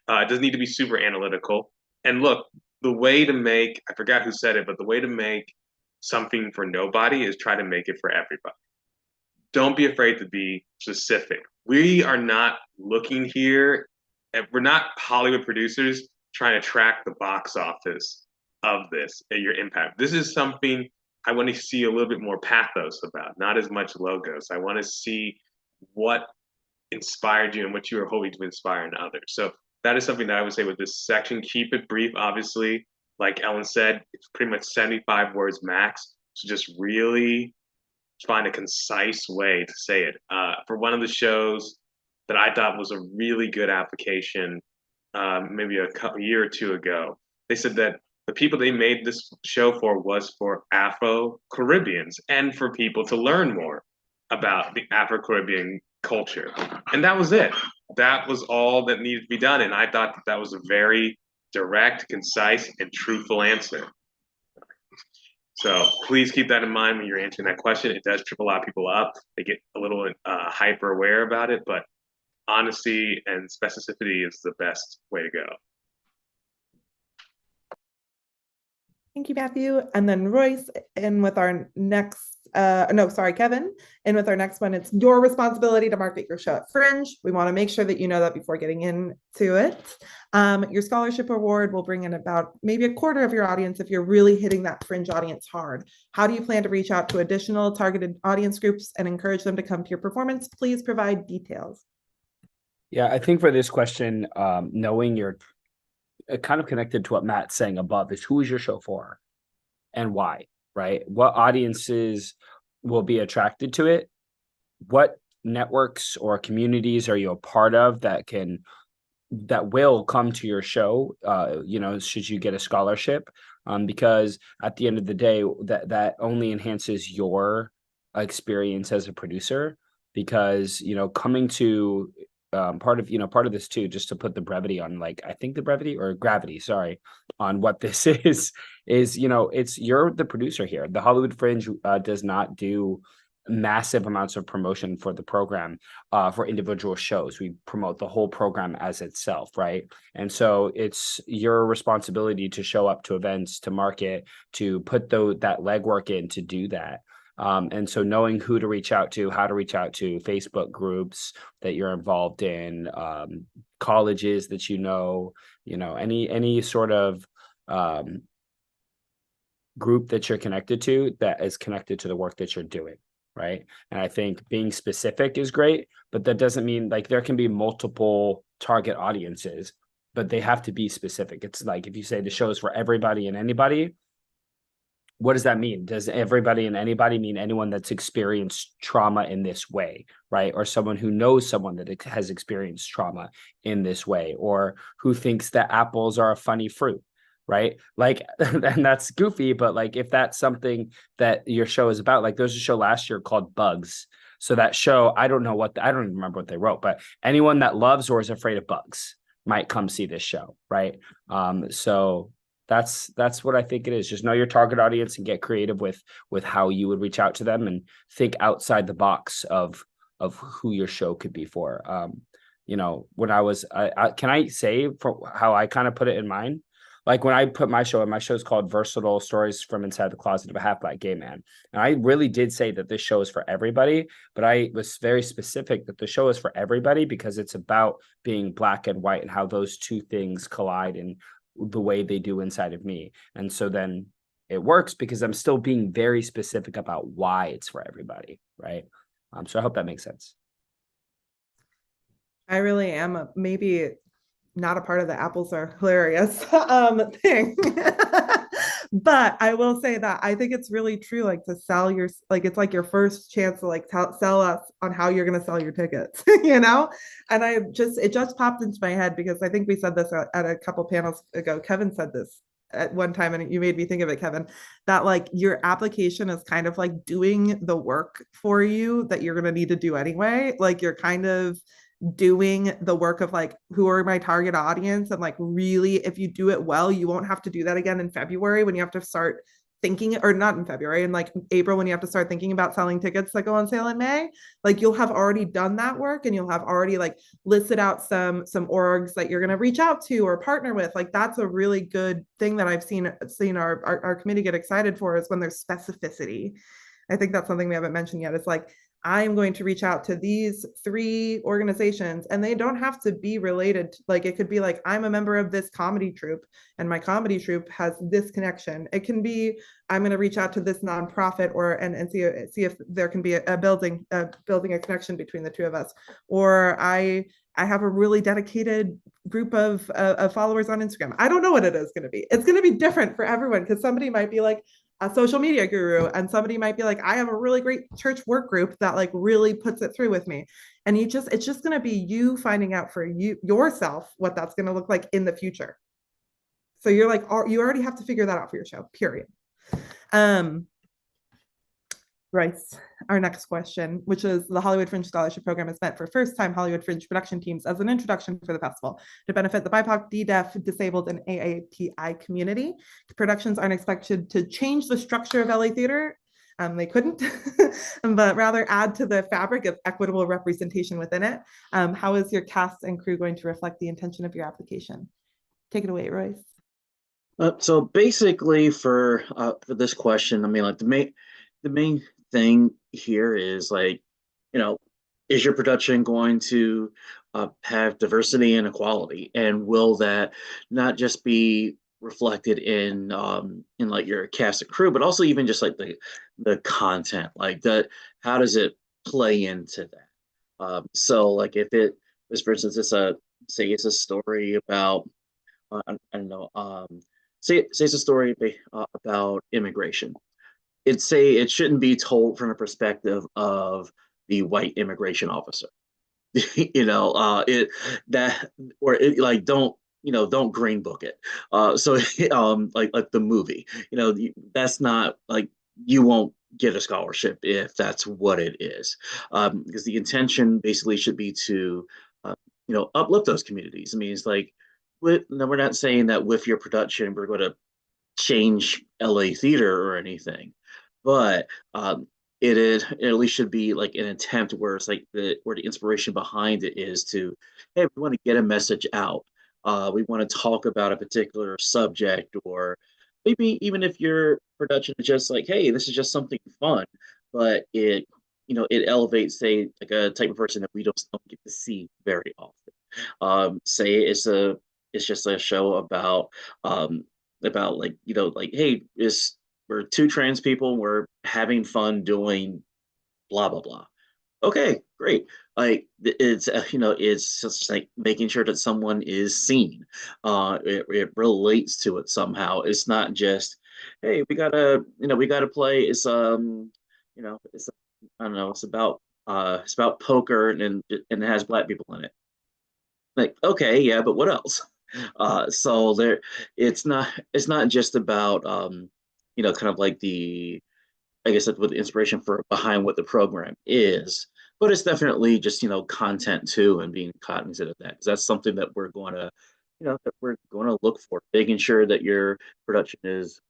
[SPEAKER 2] It doesn't need to be super analytical. And look, the way to make, I forgot who said it, but the way to make something for nobody is try to make it for everybody. Don't be afraid to be specific. We are not looking here, and we're not Hollywood producers trying to track the box office of this and your impact. This is something I want to see a little bit more pathos about, not as much logos. I want to see what inspired you and what you are hoping to inspire in others. So that is something that I would say with this section. Keep it brief, obviously. Like Ellen said, it's pretty much 75 words max. So just really find a concise way to say it. For one of the shows that I thought was a really good application, maybe a year or two ago, they said that the people they made this show for was for Afro-Caribbeans and for people to learn more about the Afro-Caribbean culture. And that was it. That was all that needed to be done. And I thought that was a very direct, concise, and truthful answer. So please keep that in mind when you're answering that question. It does trip a lot of people up. They get a little hyper aware about it, but honesty and specificity is the best way to go.
[SPEAKER 1] Thank you, Matthew. And then Royce, and with our next, Kevin. And with our next one, it's your responsibility to market your show at Fringe. We want to make sure that you know that before getting into it. Your scholarship award will bring in about maybe a quarter of your audience if you're really hitting that Fringe audience hard. How do you plan to reach out to additional targeted audience groups and encourage them to come to your performance? Please provide details.
[SPEAKER 3] Yeah, I think for this question, knowing you're kind of connected to what Matt's saying above is who is your show for and why, right? What audiences will be attracted to it? What networks or communities are you a part of that will come to your show, should you get a scholarship? Because at the end of the day, that only enhances your experience as a producer, because, coming to part of this too, just to put the brevity on, gravity, sorry, on what this is, it's you're the producer here. The Hollywood Fringe does not do massive amounts of promotion for the program for individual shows. We promote the whole program as itself, right? And so it's your responsibility to show up to events, to market, to put that legwork in to do that. And so knowing who to reach out to, how to reach out to, Facebook groups that you're involved in, colleges that any sort of group that you're connected to that is connected to the work that you're doing, right? And I think being specific is great, but that doesn't mean there can be multiple target audiences but they have to be specific. It's like if you say the show is for everybody and anybody, what does that mean? Does everybody and anybody mean anyone that's experienced trauma in this way, right? Or someone who knows someone that has experienced trauma in this way, or who thinks that apples are a funny fruit, right? Like, and that's goofy, but like if that's something that your show is about, like there's a show last year called Bugs. So that show, I don't even remember what they wrote, but anyone that loves or is afraid of bugs might come see this show, right? So that's what I think it is. Just know your target audience and get creative with how you would reach out to them and think outside the box of who your show could be for. When I was, can I say for how I kind of put it in mine? Like when I put my show, and my show is called Versatile Stories from Inside the Closet of a Half Black Gay Man. And I really did say that this show is for everybody, but I was very specific that the show is for everybody because it's about being Black and white and how those two things collide in the way they do inside of me. And so then it works because I'm still being very specific about why it's for everybody, right? So I hope that makes sense.
[SPEAKER 1] I really am maybe not a part of the apples are hilarious thing. But I will say that I think it's really true, like to sell your, like it's like your first chance to like sell us on how you're going to sell your tickets, you know? And it just popped into my head because I think we said this at a couple panels ago. Kevin said this at one time and you made me think of it, Kevin, that like your application is kind of like doing the work for you that you're going to need to do anyway. Like you're kind of doing the work of like, who are my target audience? And like, really, if you do it well, you won't have to do that again in February when you have to start thinking, or not in February, in like April when you have to start thinking about selling tickets that go on sale in May. Like you'll have already done that work and you'll have already like listed out some orgs that you're going to reach out to or partner with. Like that's a really good thing that I've seen our committee get excited for, is when there's specificity. I think that's something we haven't mentioned yet. It's like, I'm going to reach out to these 3 organizations and they don't have to be related. Like it could be like, I'm a member of this comedy troupe and my comedy troupe has this connection. It can be, I'm going to reach out to this nonprofit and see if there can be building a connection between the two of us. Or I have a really dedicated group of followers on Instagram. I don't know what it is going to be. It's going to be different for everyone because somebody might be like a social media guru and somebody might be like, I have a really great church work group that like really puts it through with me. And it's just going to be you finding out for yourself what that's going to look like in the future. So you're like, you already have to figure that out for your show, period. Bryce, our next question, which is the Hollywood Fringe Scholarship Program is meant for first-time Hollywood Fringe production teams as an introduction for the festival to benefit the BIPOC, D-Deaf, disabled, and AAPI community. Productions aren't expected to change the structure of LA theater. They couldn't, but rather add to the fabric of equitable representation within it. How is your cast and crew going to reflect the intention of your application? Take it away, Royce.
[SPEAKER 5] So basically for this question, I mean, like the main thing here is like, is your production going to have diversity and equality, and will that not just be reflected in like your cast and crew, but also even just like the content, like how does it play into that? So like if it was, for instance, say it's a story about I don't know, say it's a story about immigration. It shouldn't be told from the perspective of the white immigration officer. Like don't green book it. So like the movie, that's not like, you won't get a scholarship if that's what it is, because the intention basically should be to uplift those communities. I mean, it's like, we're not saying that with your production we're going to change LA theater or anything, but it at least should be like an attempt where it's like where the inspiration behind it is to, hey, we want to get a message out. We want to talk about a particular subject, or maybe even if your production is just like, hey, this is just something fun, but it elevates, say, like a type of person that we don't get to see very often. Say it's just a show about like, like, hey, we're 2 trans people, we're having fun doing blah blah blah. Okay, great. like it's it's just like making sure that someone is seen. It relates to it somehow. It's not just, hey, we gotta play. It's I don't know. It's about poker and it has black people in it. Like, okay, yeah, but what else? So there, it's not just about kind of like the, I guess that's what the inspiration for behind what the program is, but it's definitely just content too, and being cognizant of that, because that's something that we're going to that we're going to look for, making sure that your production is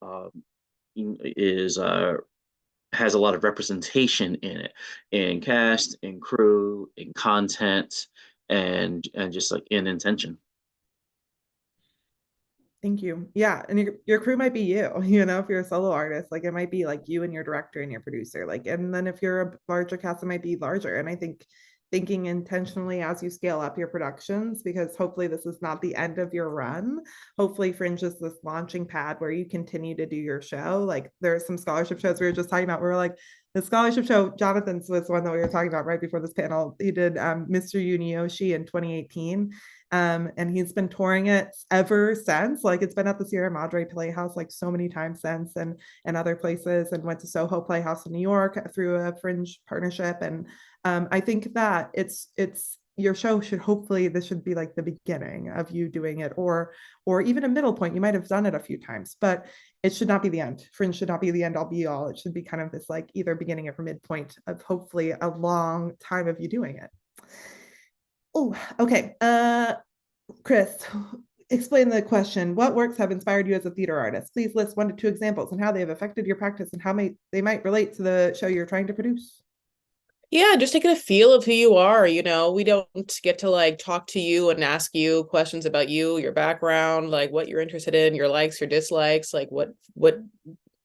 [SPEAKER 5] has a lot of representation in it, in cast, in crew, in content, and just like in intention.
[SPEAKER 1] Thank you. Yeah, and your crew might be you, if you're a solo artist, like it might be like you and your director and your producer, like, and then if you're a larger cast, it might be larger. And I think thinking intentionally as you scale up your productions, because hopefully this is not the end of your run. Hopefully Fringe is this launching pad where you continue to do your show. Like there's some scholarship shows we were just talking about. We were like, the scholarship show, Jonathan's was one that we were talking about right before this panel. He did Mr. Yunioshi in 2018. And he's been touring it ever since. Like it's been at the Sierra Madre Playhouse like so many times since, and other places, and went to Soho Playhouse in New York through a Fringe partnership. And I think that it's your show should, hopefully this should be like the beginning of you doing it, or even a middle point. You might have done it a few times, but it should not be the end. Fringe should not be the end all be all. It should be kind of this like either beginning or midpoint of hopefully a long time of you doing it. Oh, okay. Chris, explain the question. What works have inspired you as a theater artist? Please list 1 to 2 examples and how they have affected your practice and how they might relate to the show you're trying to produce.
[SPEAKER 6] Yeah, just to get a feel of who you are. We don't get to like talk to you and ask you questions about you, your background, like what you're interested in, your likes, your dislikes, like what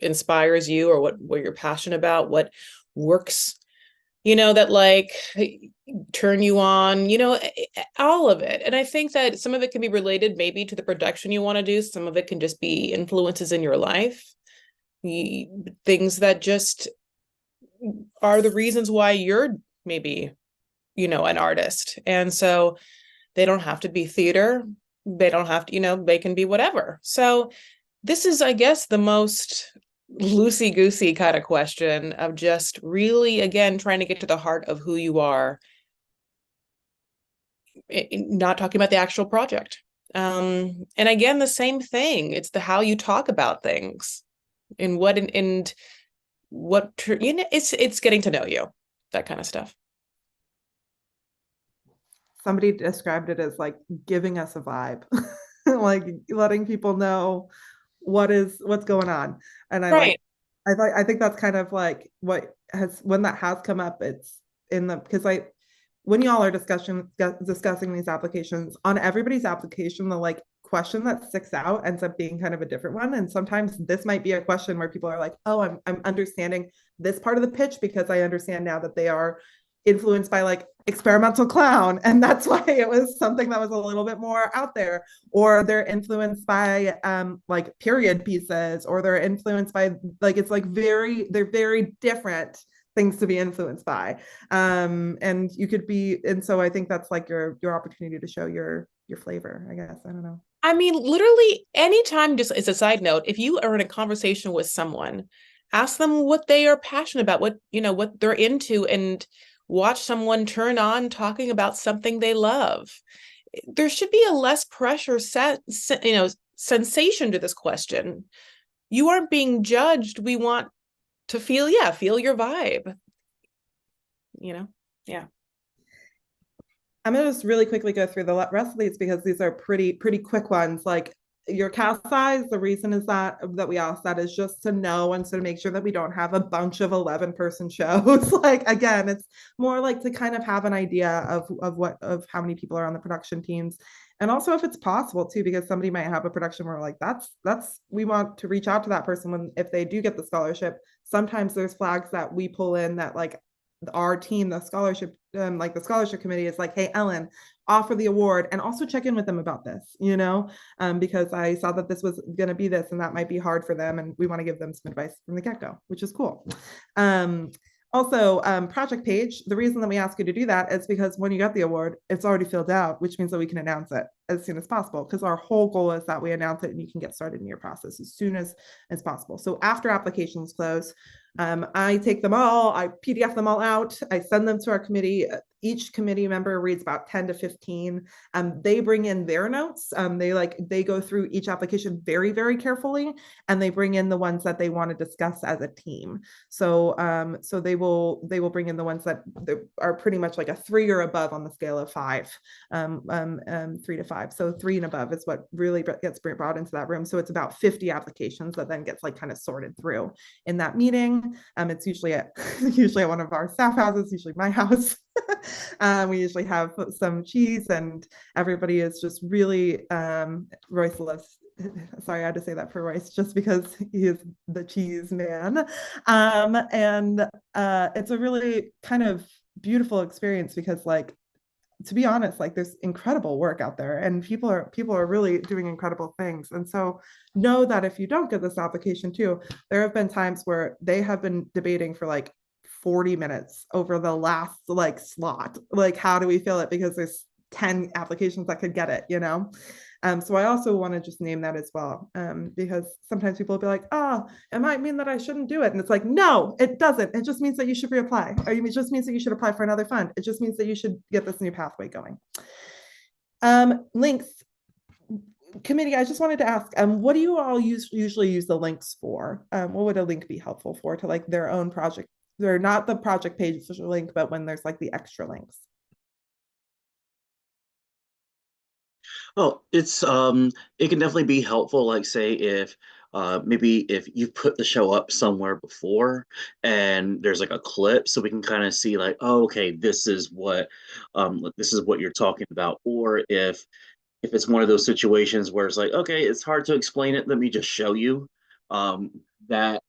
[SPEAKER 6] inspires you, or what you're passionate about, what works, that like turn you on, all of it. And I think that some of it can be related maybe to the production you want to do. Some of it can just be influences in your life, things that just are the reasons why you're maybe, an artist. And so they don't have to be theater. They don't have to, they can be whatever. So this is, I guess, the most loosey-goosey kind of question of just really, again, trying to get to the heart of who you are, not talking about the actual project. And again, the same thing. It's the how you talk about things and what it's getting to know you, that kind of stuff.
[SPEAKER 1] Somebody described it as like giving us a vibe, like letting people know what's going on. And I think that's kind of like when that has come up, it's in the, because when y'all are discussing these applications, on everybody's application, the like question that sticks out ends up being kind of a different one. And sometimes this might be a question where people are like, oh, I'm understanding this part of the pitch because I understand now that they are influenced by like experimental clown, and that's why it was something that was a little bit more out there, or they're influenced by like period pieces, or they're influenced by like, it's like they're very different things to be influenced by, and you could be, and so I think that's like your opportunity to show your flavor, I guess. I don't know.
[SPEAKER 6] I mean, literally anytime, just as a side note, if you are in a conversation with someone, ask them what they are passionate about, what they're into, and watch someone turn on talking about something they love. There should be a less pressure sensation to this question. You aren't being judged. We want to feel your vibe, yeah.
[SPEAKER 1] I'm gonna just really quickly go through the rest of these because these are pretty quick ones. Like your cast size, the reason is that we ask that is just to know and so to make sure that we don't have a bunch of 11-person shows. Like again, it's more like to kind of have an idea of how many people are on the production teams. And also if it's possible too, because somebody might have a production where like that's we want to reach out to that person if they do get the scholarship. Sometimes there's flags that we pull in that like our team, the scholarship, like the scholarship committee is like, hey, Ellen, offer the award and also check in with them about this, because I saw that this was going to be this and that might be hard for them. And we want to give them some advice from the get-go, which is cool. Also, project page, the reason that we ask you to do that is because when you get the award, it's already filled out, which means that we can announce it as soon as possible, because our whole goal is that we announce it and you can get started in your process as soon as possible. So after applications close, I take them all, I PDF them all out, I send them to our committee. Each committee member reads about 10 to 15. They bring in their notes. They go through each application very, very carefully, and they bring in the ones that they want to discuss as a team. So they will bring in the ones that are pretty much like a 3 or above on the scale of 5, 3 to 5. So 3 and above is what really gets brought into that room. So it's about 50 applications that then gets like kind of sorted through in that meeting. It's usually at one of our staff houses, usually my house. We usually have some cheese, and everybody is just really Royce loves. Sorry, I had to say that for Royce, just because he is the cheese man. And it's a really kind of beautiful experience, because, like, to be honest, like, there's incredible work out there, and people are really doing incredible things. And so know that if you don't get this application too, there have been times where they have been debating for like 40 minutes over the last like slot. Like, how do we fill it? Because there's 10 applications that could get it, you know? So I also want to just name that as well, because sometimes people will be like, oh, it might mean that I shouldn't do it. And it's like, no, it doesn't. It just means that you should reapply. Or it just means that you should apply for another fund. It just means that you should get this new pathway going. Links. Committee, I just wanted to ask, what do you all usually use the links for? What would a link be helpful for to like their own project? They're not the project page link, but when there's like the extra links.
[SPEAKER 5] Oh, it's it can definitely be helpful, like say if maybe if you put the show up somewhere before and there's like a clip, so we can kind of see like, oh, okay, this is what you're talking about. Or if it's one of those situations where it's like, okay, it's hard to explain it, let me just show you. Um, that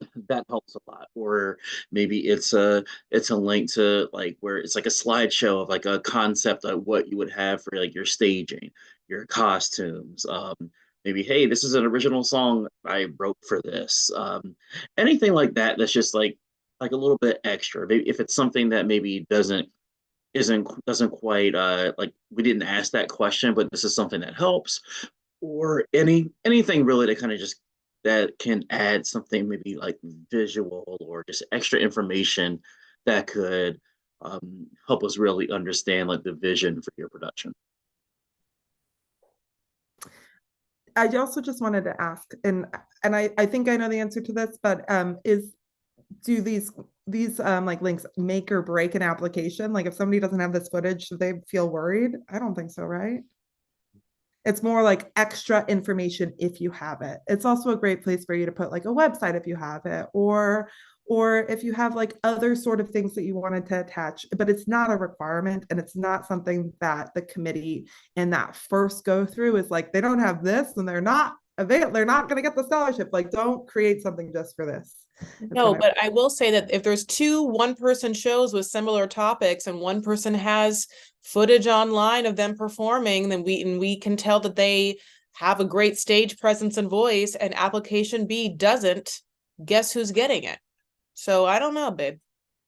[SPEAKER 5] helps a lot. Or maybe it's a link to like where it's like a slideshow of like a concept of what you would have for like your staging, your costumes. Maybe, hey, this is an original song I wrote for this. Anything like that that's just like a little bit extra. Maybe if it's something that maybe doesn't quite like we didn't ask that question, but this is something that helps, or anything really that kind of just that can add something maybe like visual or just extra information that could help us really understand like the vision for your production.
[SPEAKER 1] I also just wanted to ask, and I think I know the answer to this, but do these like links make or break an application? Like, if somebody doesn't have this footage, should they feel worried? I don't think so, right? It's more like extra information if you have it. It's also a great place for you to put like a website if you have it, or if you have like other sort of things that you wanted to attach, but it's not a requirement, and it's not something that the committee in that first go through is like, they don't have this and they're not going to get the scholarship. Like, don't create something just for this.
[SPEAKER 6] No, but I will say that if there's two one-person shows with similar topics and one person has footage online of them performing, then we can tell that they have a great stage presence and voice, and application B doesn't, guess who's getting it? So I don't know, babe.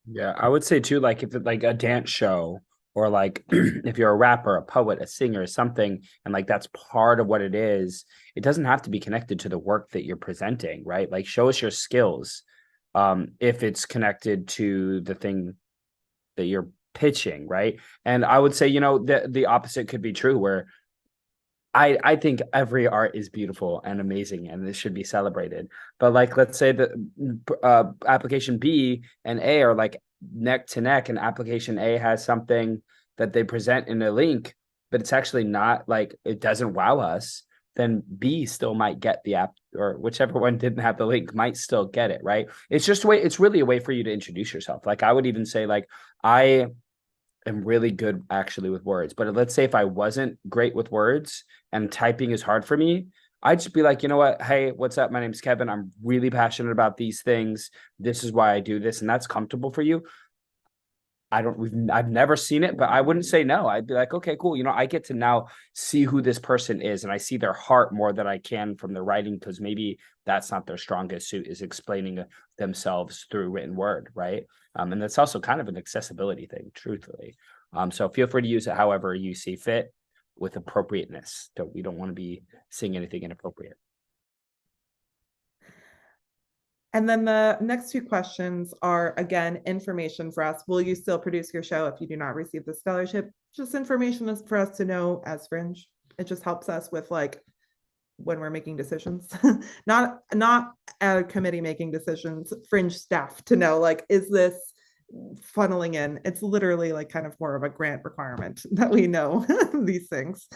[SPEAKER 3] Yeah, I would say too, like if it's like a dance show, or like if you're a rapper, a poet, a singer, something, and like that's part of what it is, it doesn't have to be connected to the work that you're presenting, right? Like, show us your skills. If it's connected to the thing that you're pitching, right? And I would say, the opposite could be true, where I think every art is beautiful and amazing, and this should be celebrated. But like, let's say that application B and A are like neck to neck, and application A has something that they present in a link, but it's actually not, like, it doesn't wow us, then B still might get the app, or whichever one didn't have the link might still get it, right? It's just a way, it's really a way for you to introduce yourself. Like, I would even say, like, I am really good actually with words, but let's say if I wasn't great with words and typing is hard for me, I'd just be like, you know what? Hey, what's up? My name's Kevin. I'm really passionate about these things. This is why I do this. And that's comfortable for you. I've never seen it, but I wouldn't say no. I'd be like, okay, cool. I get to now see who this person is, and I see their heart more than I can from the writing, because maybe that's not their strongest suit, is explaining themselves through written word, right? And that's also kind of an accessibility thing, truthfully. So feel free to use it however you see fit, with appropriateness. We don't want to be seeing anything inappropriate.
[SPEAKER 1] And then the next two questions are, again, information for us. Will you still produce your show if you do not receive the scholarship? Just information is for us to know as Fringe. It just helps us with like when we're making decisions, not a committee making decisions, Fringe staff to know, like, is this funneling in? It's literally like kind of more of a grant requirement that we know these things.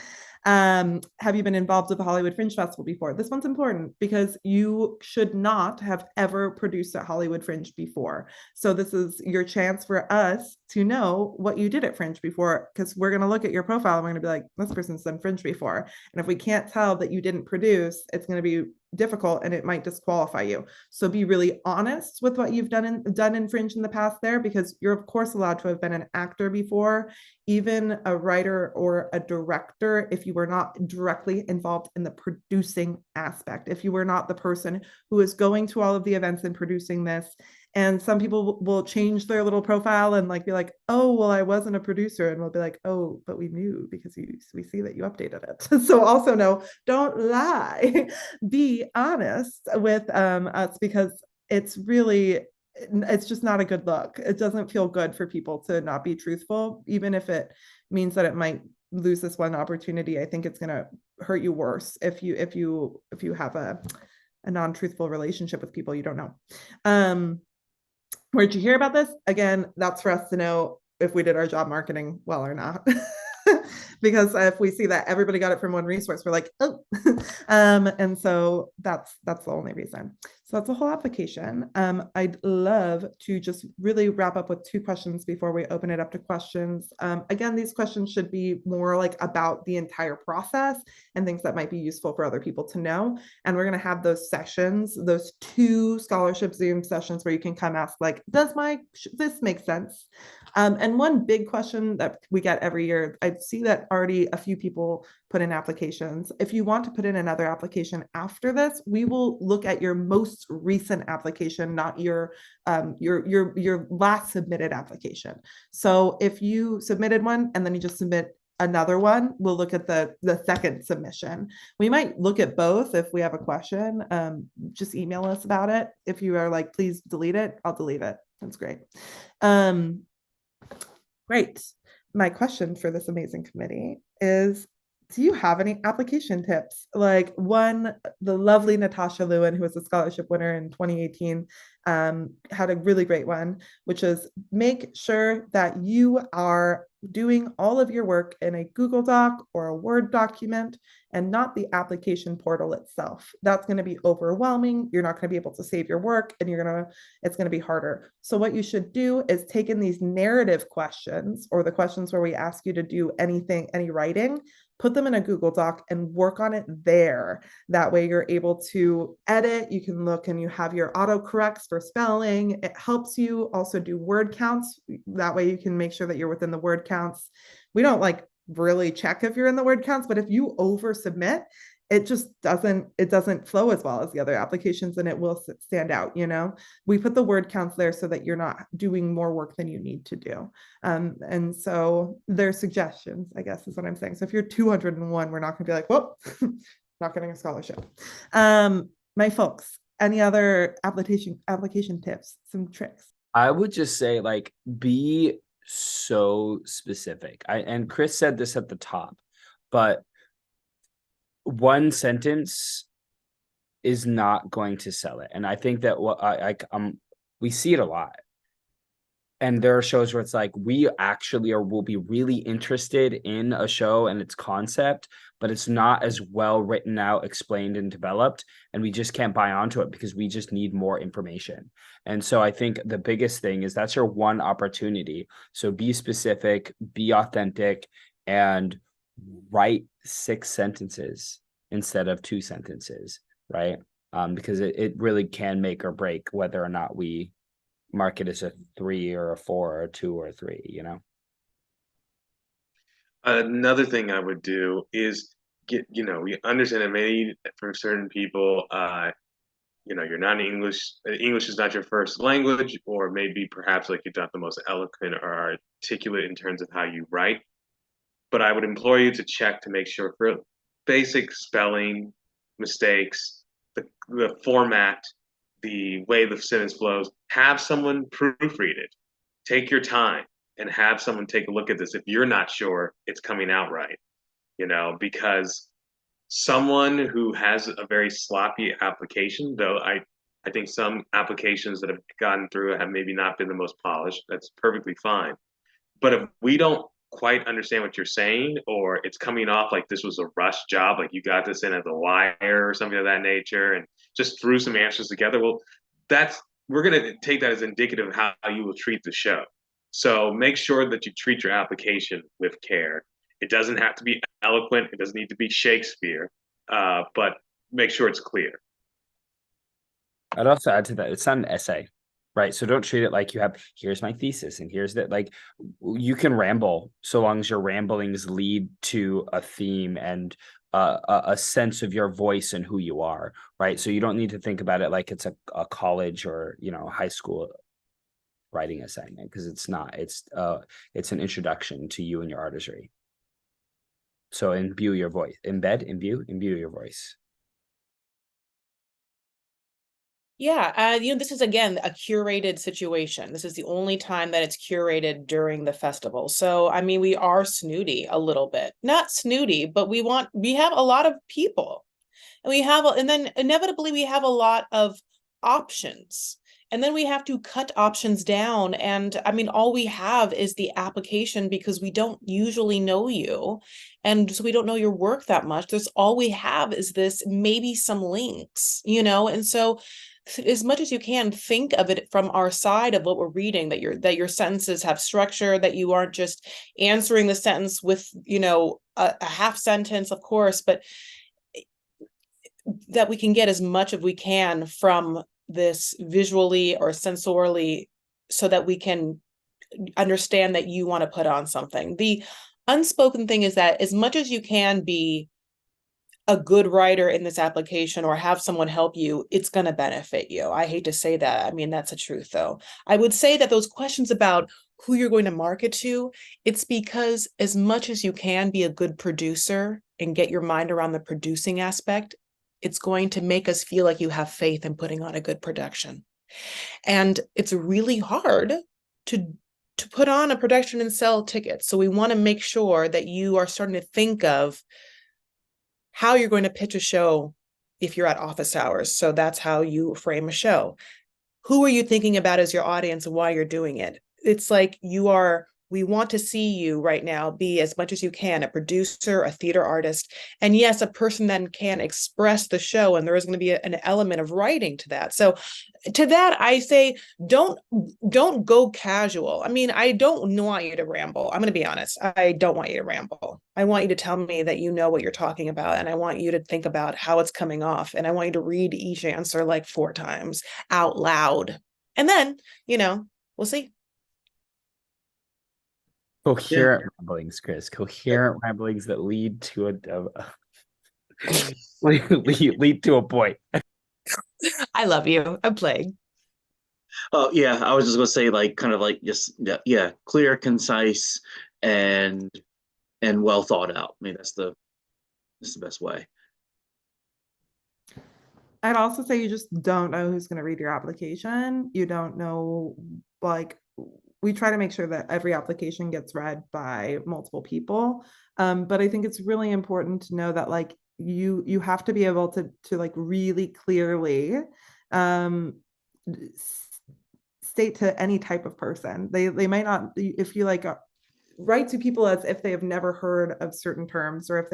[SPEAKER 1] Have you been involved with the Hollywood Fringe Festival before? This one's important because you should not have ever produced at Hollywood Fringe before. So this is your chance for us to know what you did at Fringe before, because we're going to look at your profile and we're going to be like, this person's done Fringe before. And if we can't tell that you didn't produce, it's going to be difficult and it might disqualify you. So be really honest with what you've done in Fringe in the past there, because you're of course allowed to have been an actor before, even a writer or a director, if you were not directly involved in the producing aspect, if you were not the person who is going to all of the events and producing this. And some people will change their little profile and like be like, oh, well, I wasn't a producer. And we'll be like, oh, but we knew because we see that you updated it. So also no, don't lie. Be honest with us, because it's just not a good look. It doesn't feel good for people to not be truthful, even if it means that it might lose this one opportunity. I think it's going to hurt you worse if you have a non-truthful relationship with people you don't know. Where'd you hear about this? Again, that's for us to know if we did our job marketing well or not. Because if we see that everybody got it from one resource, we're like, oh. And so that's the only reason. So that's a whole application. I'd love to just really wrap up with two questions before we open it up to questions. Again, these questions should be more like about the entire process and things that might be useful for other people to know. And we're going to have those sessions, those 2 scholarship Zoom sessions where you can come ask like, does this make sense? And one big question that we get every year, I see that already a few people put in applications. If you want to put in another application after this, we will look at your most recent application, not your last submitted application. So if you submitted one and then you just submit another one, we'll look at the second submission. We might look at both if we have a question. Just email us about it. If you are like, please delete it, I'll delete it. That's great. Great. My question for this amazing committee is, do you have any application tips? Like one, the lovely Natasha Lewin, who was a scholarship winner in 2018, had a really great one, which is make sure that you are doing all of your work in a Google Doc or a Word document and not the application portal itself. That's going to be overwhelming. You're not going to be able to save your work and it's going to be harder. So what you should do is take in these narrative questions, or the questions where we ask you to do any writing, put them in a Google Doc and work on it there. That way you're able to edit, you can look and you have your autocorrects for spelling. It helps you also do word counts. That way you can make sure that you're within the word counts. We don't like really check if you're in the word counts, but if you over submit, it just doesn't flow as well as the other applications and it will stand out. We put the word counts there so that you're not doing more work than you need to do. And so there's suggestions, I guess is what I'm saying. So if you're 201, we're not going to be like, whoop, not getting a scholarship. My folks, any other application tips, some tricks?
[SPEAKER 3] I would just say like, be so specific. And Chris said this at the top, but one sentence is not going to sell it. And I think that we see it a lot. And there are shows where it's like, we actually will be really interested in a show and its concept, but it's not as well written out, explained, and developed. And we just can't buy onto it because we just need more information. And so I think the biggest thing is that's your one opportunity. So be specific, be authentic, and write 6 sentences instead of 2 sentences, right? Because it really can make or break whether or not we mark it as a 3 or a 4 or a 2 or a 3,
[SPEAKER 2] Another thing I would do is we understand that maybe for certain people, you're not English, English is not your first language, or maybe perhaps like you're not the most eloquent or articulate in terms of how you write. But I would implore you to check to make sure for basic spelling mistakes, the format, the way the sentence flows, have someone proofread it. Take your time and have someone take a look at this if you're not sure it's coming out right, because someone who has a very sloppy application, though I think some applications that have gotten through have maybe not been the most polished. That's perfectly fine. But if we don't quite understand what you're saying, or it's coming off like this was a rush job, like you got this in at the wire or something of that nature, and just threw some answers together, well, we're going to take that as indicative of how you will treat the show. So make sure that you treat your application with care. It doesn't have to be eloquent. It doesn't need to be Shakespeare, but make sure it's clear.
[SPEAKER 3] I'd also add to that, it's not an essay, right? So don't treat it like you have, here's my thesis and here's that. Like, you can ramble so long as your ramblings lead to a theme and a sense of your voice and who you are, right? So you don't need to think about it like it's a college or high school writing assignment, because it's not. It's an introduction to you and your artistry. So imbue your voice, imbue your voice.
[SPEAKER 6] Yeah, this is again a curated situation. This is the only time that it's curated during the festival. So, I mean, we are snooty a little bit. Not snooty, but we have a lot of people. And then inevitably we have a lot of options. And then we have to cut options down. And I mean, all we have is the application because we don't usually know you. And so we don't know your work that much. There's all we have is this, maybe some links, and so as much as you can, think of it from our side of what we're reading, that your sentences have structure, that you aren't just answering the sentence with a half sentence, of course, but that we can get as much as we can from this visually or sensorially, so that we can understand that you want to put on something. The unspoken thing is that as much as you can be a good writer in this application or have someone help you, it's going to benefit you. I hate to say that. I mean, that's the truth, though. I would say that those questions about who you're going to market to, it's because as much as you can be a good producer and get your mind around the producing aspect, it's going to make us feel like you have faith in putting on a good production. And it's really hard to put on a production and sell tickets. So we want to make sure that you are starting to think of how you're going to pitch a show if you're at office hours. So that's how you frame a show. Who are you thinking about as your audience and why you're doing it? It's like we want to see you right now be, as much as you can, a producer, a theater artist, and yes, a person that can express the show. And there is going to be an element of writing to that. So to that, I say, don't go casual. I mean, I don't want you to ramble. I'm going to be honest. I don't want you to ramble. I want you to tell me that you know what you're talking about. And I want you to think about how it's coming off. And I want you to read each answer like 4 times out loud. And then, we'll see.
[SPEAKER 3] Coherent ramblings, Chris. Coherent ramblings that lead to lead to a point.
[SPEAKER 6] I love you. I'm playing.
[SPEAKER 5] Oh yeah, I was just gonna say like kind of like just yeah, clear, concise, and well thought out. I mean that's the best way.
[SPEAKER 1] I'd also say you just don't know who's going to read your application. You don't know, like, we try to make sure that every application gets read by multiple people. But I think it's really important to know that like you have to be able to like really clearly state to any type of person. They might not, if you like write to people as if they have never heard of certain terms, or if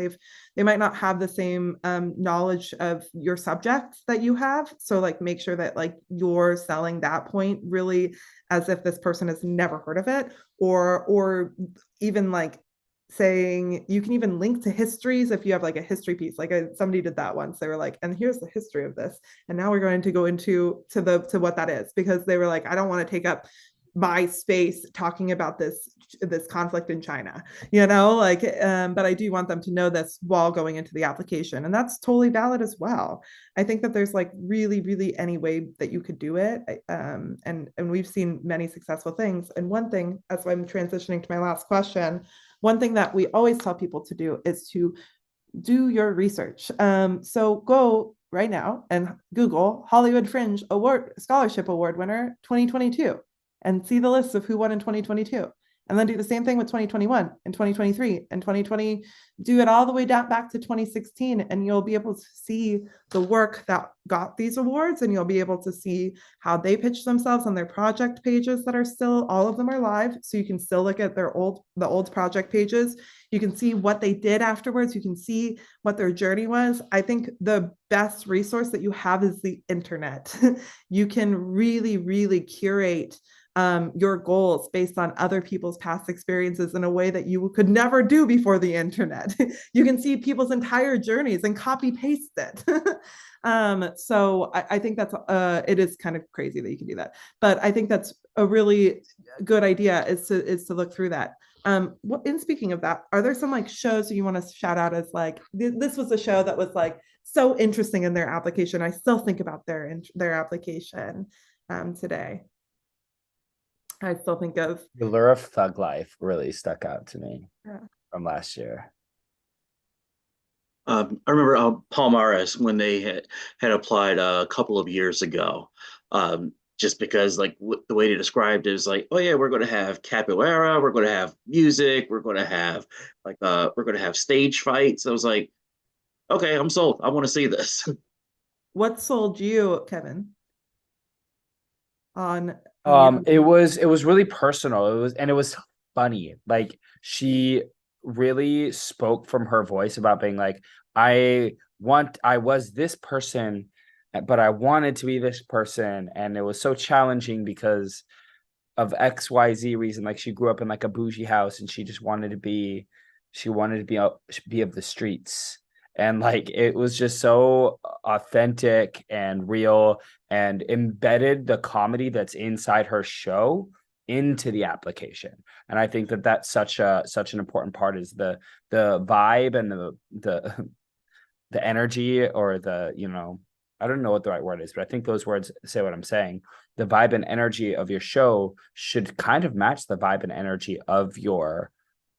[SPEAKER 1] they might not have the same knowledge of your subject that you have. So like make sure that like you're selling that point really as if this person has never heard of it, or even like saying you can even link to histories if you have like a history piece. Like somebody did that once. They were like, and here's the history of this, and now we're going to go into to what that is, because they were like, I don't want to take up my space talking about this conflict in China, like, but I do want them to know this while going into the application, and that's totally valid as well. I think that there's like really any way that you could do it, and we've seen many successful things. And one thing, as I'm transitioning to my last question, one thing that we always tell people to do is to do your research. So go right now and Google Hollywood Fringe Award Scholarship Award winner 2022 and see the list of who won in 2022. And then do the same thing with 2021 and 2023 and 2020. Do it all the way down back to 2016, and you'll be able to see the work that got these awards, and you'll be able to see how they pitch themselves on their project pages that are still, all of them are live. So you can still look at the old project pages. You can see what they did afterwards. You can see what their journey was. I think the best resource that you have is the internet. You can really curate your goals based on other people's past experiences in a way that you could never do before the internet. You can see people's entire journeys and copy paste it. So I think that's it is kind of crazy that you can do that, but I think that's a really good idea, is to look through that. In speaking of that, are there some like shows that you want to shout out as like, this was a show that was like so interesting in their application? I still think about their application today. I still think of
[SPEAKER 3] The Lure of Thug Life really stuck out to me from last year.
[SPEAKER 5] I remember Palmares when they had applied a couple of years ago. Just because like the way they described it is like, oh yeah, we're going to have capoeira, we're going to have music, we're going to have we're going to have stage fights. I was like, okay, I'm sold. I want to see this.
[SPEAKER 1] What sold you, Kevin? On
[SPEAKER 3] It was really personal. It was funny. Like, she really spoke from her voice about being like, I was this person, but I wanted to be this person, and it was so challenging because of XYZ reason. Like, she grew up in like a bougie house, and she just wanted to be of the streets. And like, it was just so authentic and real, and embedded the comedy that's inside her show into the application. And I think that that's such an important part, is the vibe and the energy, or I don't know what the right word is, but I think those words say what I'm saying. The vibe and energy of your show should kind of match the vibe and energy of your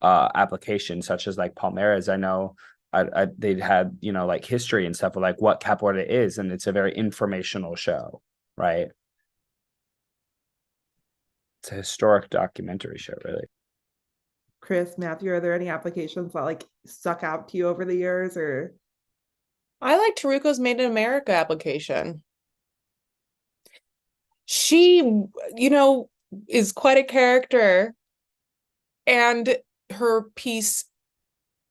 [SPEAKER 3] application, such as like Palmera's. I know they'd had like history and stuff of like what capoeira is, and it's a very informational show, right? It's a historic documentary show, really.
[SPEAKER 1] Chris, Matthew, are there any applications that like stuck out to you over the years? Or
[SPEAKER 6] I like Taruko's Made in America application. She, is quite a character, and her piece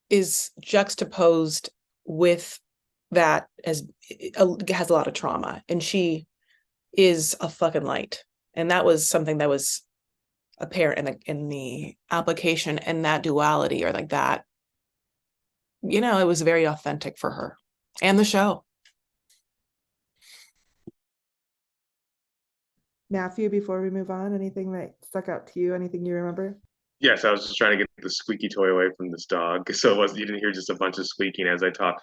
[SPEAKER 6] is juxtaposed with that as it has a lot of trauma, and she is a fucking light. And that was something that was apparent in the application, and that duality, or like that, it was very authentic for her and the show.
[SPEAKER 1] Matthew, before we move on, anything that stuck out to you? Anything you remember?
[SPEAKER 2] Yes, I was just trying to get the squeaky toy away from this dog, so you didn't hear just a bunch of squeaking as I talked.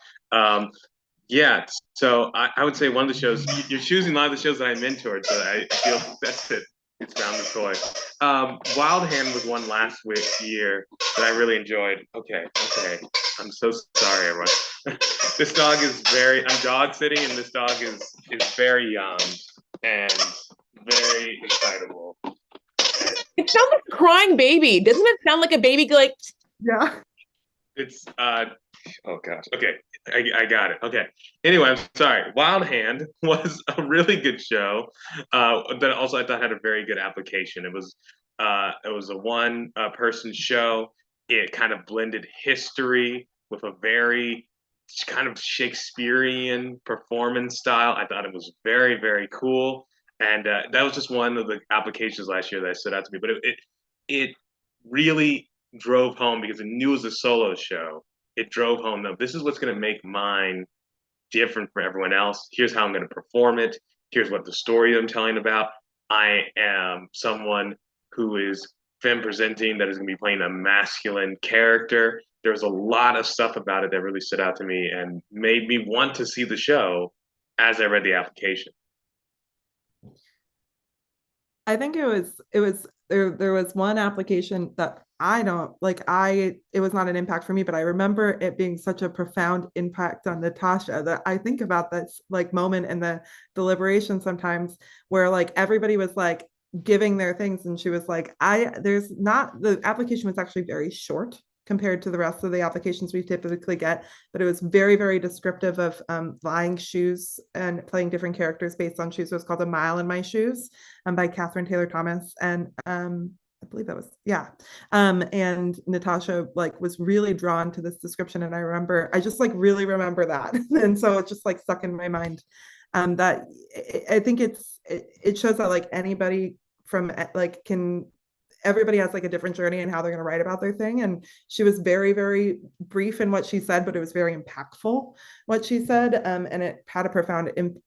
[SPEAKER 2] Yeah, so I would say one of the shows, you're choosing a lot of the shows that I mentored, so I feel that's it. It's found the toy. Wild Hand was one last year that I really enjoyed. Okay. I'm so sorry, everyone. This dog is I'm dog sitting, and this dog is very young and very excitable.
[SPEAKER 6] It sounds like a crying baby. Doesn't it sound like a baby like?
[SPEAKER 1] Yeah.
[SPEAKER 2] It's oh gosh. Okay. I got it. Okay. Anyway, I'm sorry. Wild Hand was a really good show. That also I thought had a very good application. It was a one person show. It kind of blended history with a very kind of Shakespearean performance style. I thought it was very, very cool. And that was just one of the applications last year that stood out to me. But it really drove home because it knew it was a solo show. It drove home though, this is what's going to make mine different from everyone else. Here's how I'm going to perform it. Here's what the story I'm telling about. I am someone who is femme presenting that is going to be playing a masculine character. There's a lot of stuff about it that really stood out to me and made me want to see the show as I read the application.
[SPEAKER 1] I think there was one application that I don't like, it was not an impact for me, but I remember it being such a profound impact on Natasha that I think about this like moment in the deliberation sometimes where like everybody was like giving their things and she was like, the application was actually very short compared to the rest of the applications we typically get, but it was very, very descriptive of buying shoes and playing different characters based on shoes. It was called A Mile in My Shoes by Catherine Taylor Thomas. And I believe that was, yeah. And Natasha like was really drawn to this description. And I just like really remember that. And so it just like stuck in my mind. That I think it shows that like anybody from like everybody has like a different journey and how they're going to write about their thing. And she was very, very brief in what she said, but it was very impactful what she said. And it had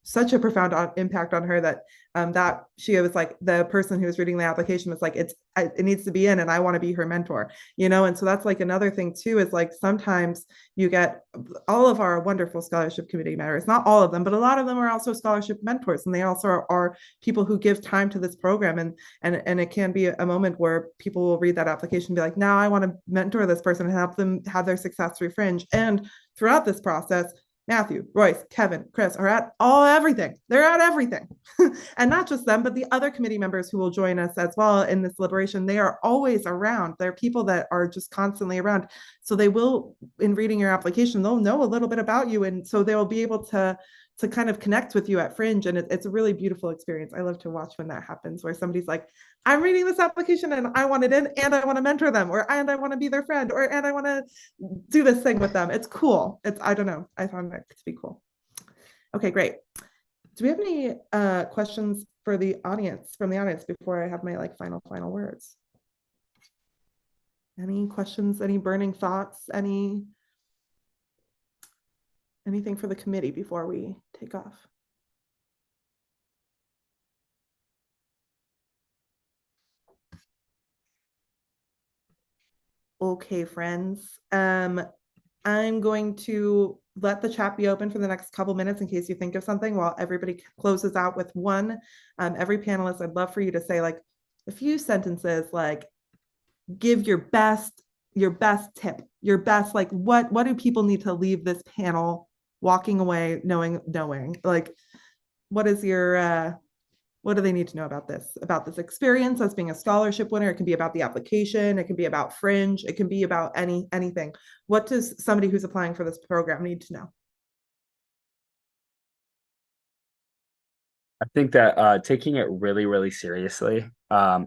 [SPEAKER 1] such a profound impact on her that she was like, the person who was reading the application was like, it needs to be in, and I want to be her mentor, And so that's like another thing too, is like, sometimes you get all of our wonderful scholarship committee members, not all of them, but a lot of them are also scholarship mentors. And they also are people who give time to this program. And it can be a moment where people will read that application and be like, now I want to mentor this person and help them have their success through Fringe. And throughout this process, Matthew, Royce, Kevin, Chris are at everything. They're at everything. And not just them, but the other committee members who will join us as well in this deliberation. They are always around. They're people that are just constantly around. So they will, in reading your application, they'll know a little bit about you. And so they will be able to kind of connect with you at Fringe. And it's a really beautiful experience. I love to watch when that happens, where somebody's like, I'm reading this application and I want it in, and I want to mentor them, and I want to be their friend, and I want to do this thing with them. It's cool. I don't know. I found it to be cool. Okay, great. Do we have any questions from the audience before I have my like final words? Any questions, any burning thoughts, anything for the committee before we take off? Okay, friends. I'm going to let the chat be open for the next couple minutes in case you think of something while everybody closes out with one. Every panelist, I'd love for you to say like a few sentences, like give your best tip, your best, like what do people need to leave this panel walking away knowing, like what is your what do they need to know about this experience as being a scholarship winner? It can be about the application, it can be about Fringe, it can be about anything. What does somebody who's applying for this program need to know?
[SPEAKER 3] I think that taking it really, really seriously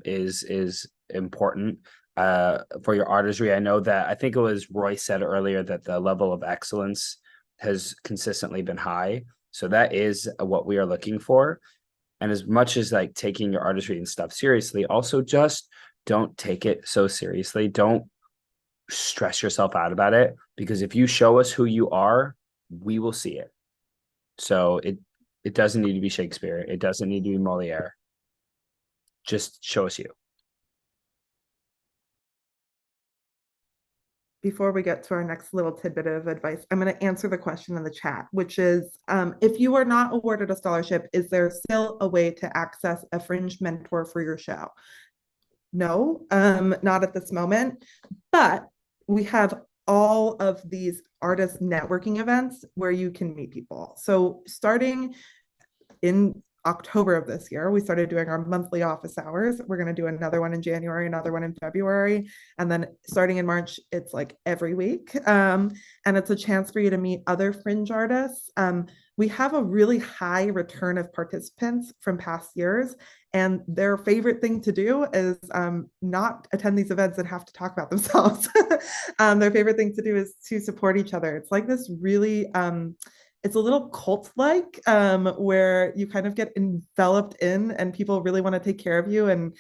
[SPEAKER 3] is important for your artistry. I know that I think it was Roy said earlier that the level of excellence has consistently been high. So that is what we are looking for. And as much as like taking your artistry and stuff seriously, also just don't take it so seriously. Don't stress yourself out about it, because if you show us who you are, we will see it. So it doesn't need to be Shakespeare. It doesn't need to be Moliere. Just show us you.
[SPEAKER 1] Before we get to our next little tidbit of advice, I'm going to answer the question in the chat, which is, if you are not awarded a scholarship, is there still a way to access a Fringe mentor for your show? No, not at this moment, but we have all of these artist networking events where you can meet people. So starting in October of this year, we started doing our monthly office hours. We're going to do another one in January, another one in February. And then starting in March, it's like every week. And it's a chance for you to meet other Fringe artists. We have a really high return of participants from past years. And their favorite thing to do is not attend these events and have to talk about themselves. Their favorite thing to do is to support each other. It's like this really, it's a little cult-like where you kind of get enveloped in and people really want to take care of you. And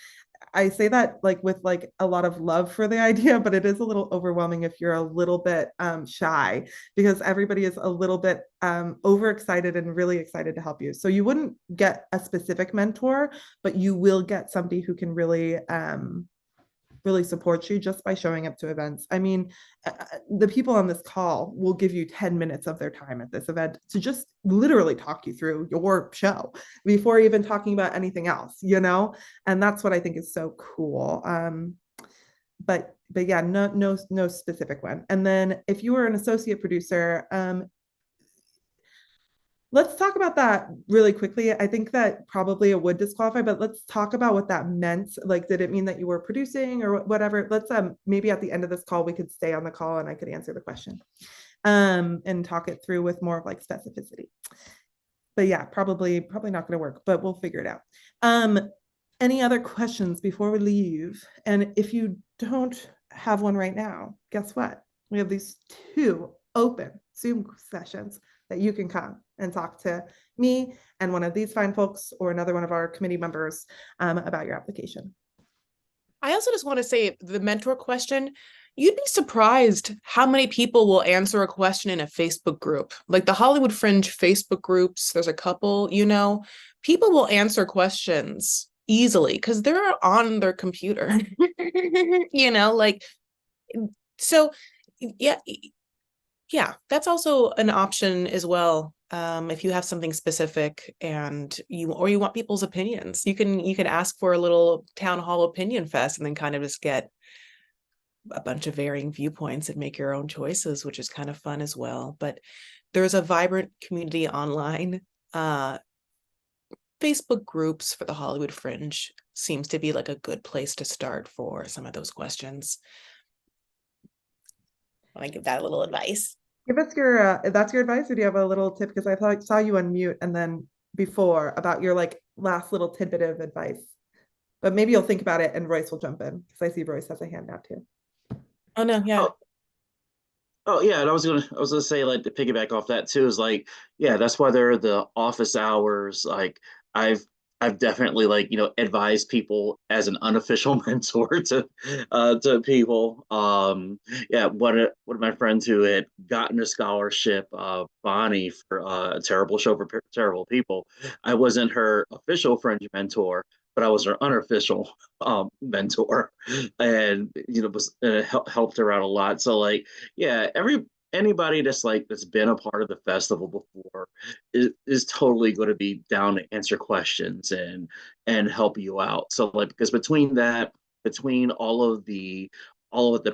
[SPEAKER 1] I say that like with like a lot of love for the idea, but it is a little overwhelming if you're a little bit shy, because everybody is a little bit overexcited and really excited to help you. So you wouldn't get a specific mentor, but you will get somebody who can really support you just by showing up to events. I mean, the people on this call will give you 10 minutes of their time at this event to just literally talk you through your show before even talking about anything else, you know? And that's what I think is so cool. But yeah, no specific one. And then if you were an associate producer, let's talk about that really quickly. I think that probably it would disqualify, but let's talk about what that meant. Like, did it mean that you were producing or whatever? Let's maybe at the end of this call, we could stay on the call and I could answer the question and talk it through with more of like specificity. But yeah, probably not going to work, but we'll figure it out. Any other questions before we leave? And if you don't have one right now, guess what? We have these 2 open Zoom sessions that you can come and talk to me and one of these fine folks or another one of our committee members about your application.
[SPEAKER 6] I also just want to say the mentor question, you'd be surprised how many people will answer a question in a Facebook group. Like the Hollywood Fringe Facebook groups, there's a couple, you know, people will answer questions easily because they're on their computer, you know, like, so yeah, that's also an option as well. If you have something specific and you want people's opinions, you can ask for a little town hall opinion fest and then kind of just get a bunch of varying viewpoints and make your own choices, which is kind of fun as well. But there's a vibrant community online. Facebook groups for the Hollywood Fringe seems to be like a good place to start for some of those questions. I give that a little advice.
[SPEAKER 1] Give us your, that's your advice, or do you have a little tip? Because I saw you unmute and then before about your like last little tidbit of advice. But maybe you'll think about it and Royce will jump in because I see Royce has a hand now too.
[SPEAKER 6] Oh no, yeah.
[SPEAKER 5] Oh yeah, and I was gonna say like to piggyback off that too is like yeah, that's why there are the office hours. Like I've I've definitely like advised people as an unofficial mentor to people. Yeah, one of my friends who had gotten a scholarship, Bonnie for a terrible show for terrible people. I wasn't her official Fringe mentor, but I was her unofficial mentor, and was helped her out a lot. So like yeah, anybody that's been a part of the festival before is totally going to be down to answer questions and help you out. So like because between all of the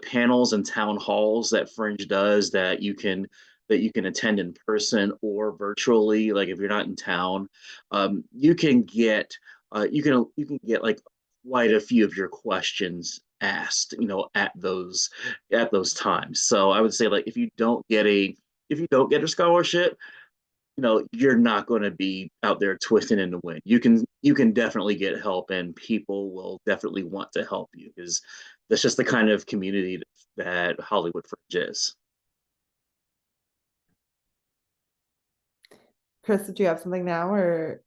[SPEAKER 5] panels and town halls that Fringe does that you can attend in person or virtually, like if you're not in town, you can get you can get like quite a few of your questions asked, at those times. So I would say like if you don't get a scholarship, you're not going to be out there twisting in the wind. You can definitely get help, and people will definitely want to help you because that's just the kind of community that Hollywood Fringe is.
[SPEAKER 1] Chris, did you have something now or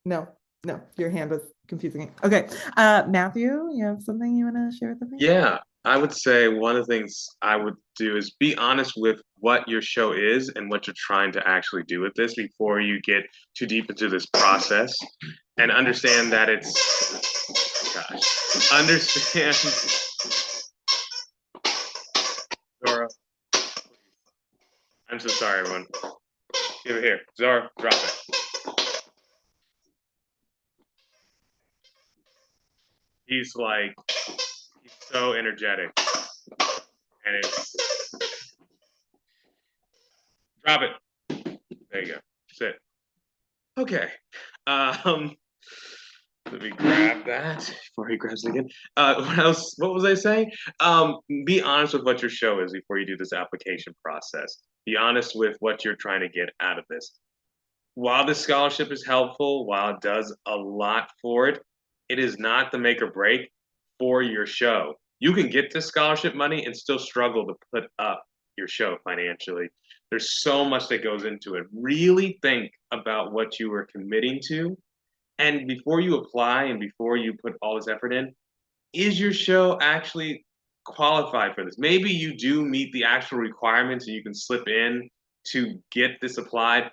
[SPEAKER 1] no? No, your hand was confusing me. Okay. Matthew, you have something you want to share with me?
[SPEAKER 2] Yeah, I would say one of the things I would do is be honest with what your show is and what you're trying to actually do with this before you get too deep into this process, and understand that understand, Zora. I'm so sorry, everyone. Give it here. Zora, drop it. He's so energetic. And it's drop it. There you go. Sit. Okay. Let me grab that before he grabs it again. What else? What was I saying? Be honest with what your show is before you do this application process. Be honest with what you're trying to get out of this. While this scholarship is helpful, while it does a lot for it, it is not the make or break for your show. You can get this scholarship money and still struggle to put up your show financially. There's so much that goes into it. Really think about what you are committing to. And before you apply and before you put all this effort in, is your show actually qualified for this? Maybe you do meet the actual requirements and you can slip in to get this applied,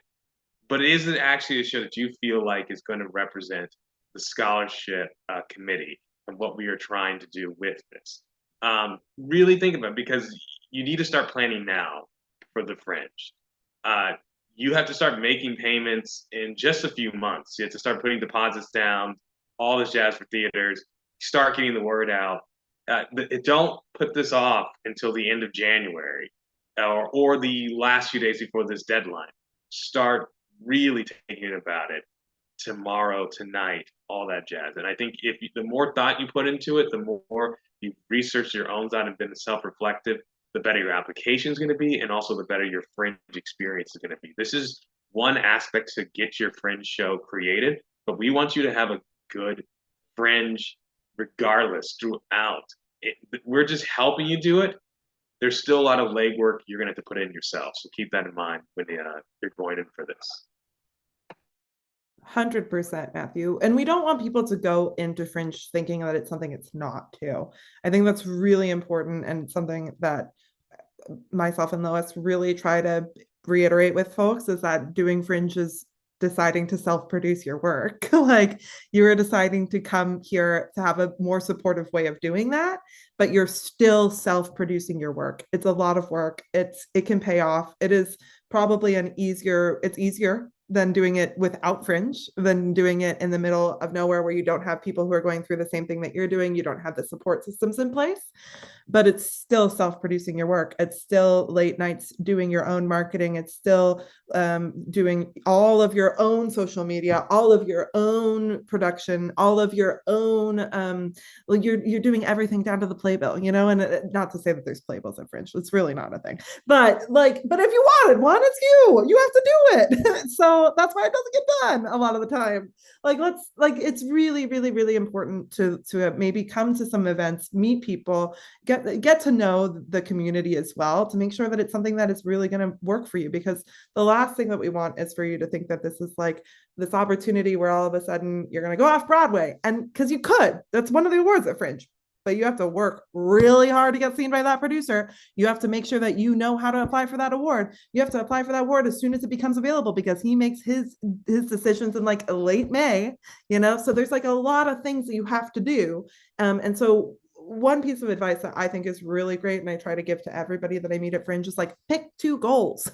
[SPEAKER 2] but is it actually a show that you feel like is going to represent the scholarship committee and what we are trying to do with this? Really think about it, because you need to start planning now for the Fringe. You have to start making payments in just a few months. You have to start putting deposits down, all this jazz for theaters, start getting the word out. Don't put this off until the end of January or the last few days before this deadline. Start really thinking about it tomorrow, tonight, all that jazz. And I think the more thought you put into it, the more you research your own side and been self-reflective, the better your application is going to be, and also the better your Fringe experience is going to be. This is one aspect to get your Fringe show created, but we want you to have a good Fringe regardless throughout. We're just helping you do it. There's still a lot of legwork you're going to have to put in yourself. So keep that in mind when you're going in for this.
[SPEAKER 1] 100%, Matthew. And we don't want people to go into Fringe thinking that it's something it's not too. I think that's really important and something that myself and Lois really try to reiterate with folks is that doing Fringe is deciding to self-produce your work. Like you are deciding to come here to have a more supportive way of doing that, but you're still self-producing your work. It's a lot of work. It can pay off. It is probably it's easier than doing it without Fringe, than doing it in the middle of nowhere where you don't have people who are going through the same thing that you're doing. You don't have the support systems in place, but it's still self-producing your work. It's still late nights doing your own marketing. It's still doing all of your own social media, all of your own production, all of your own, you're doing everything down to the playbill, you know, and not to say that there's playbills at Fringe. It's really not a thing, but if you wanted one, it's you have to do it. So that's why it doesn't get done a lot of the time. It's really, really, really important to maybe come to some events, meet people, get to know the community as well, to make sure that it's something that is really going to work for you. Because the last thing that we want is for you to think that this is like this opportunity where all of a sudden you're going to go off Broadway, and because you could, that's one of the awards at Fringe, but you have to work really hard to get seen by that producer. You have to make sure that you know how to apply for that award. You have to apply for that award as soon as it becomes available, because he makes his decisions in like late May, you know? So there's like a lot of things that you have to do. And so one piece of advice that I think is really great, and I try to give to everybody that I meet at Fringe, is like, pick 2 goals.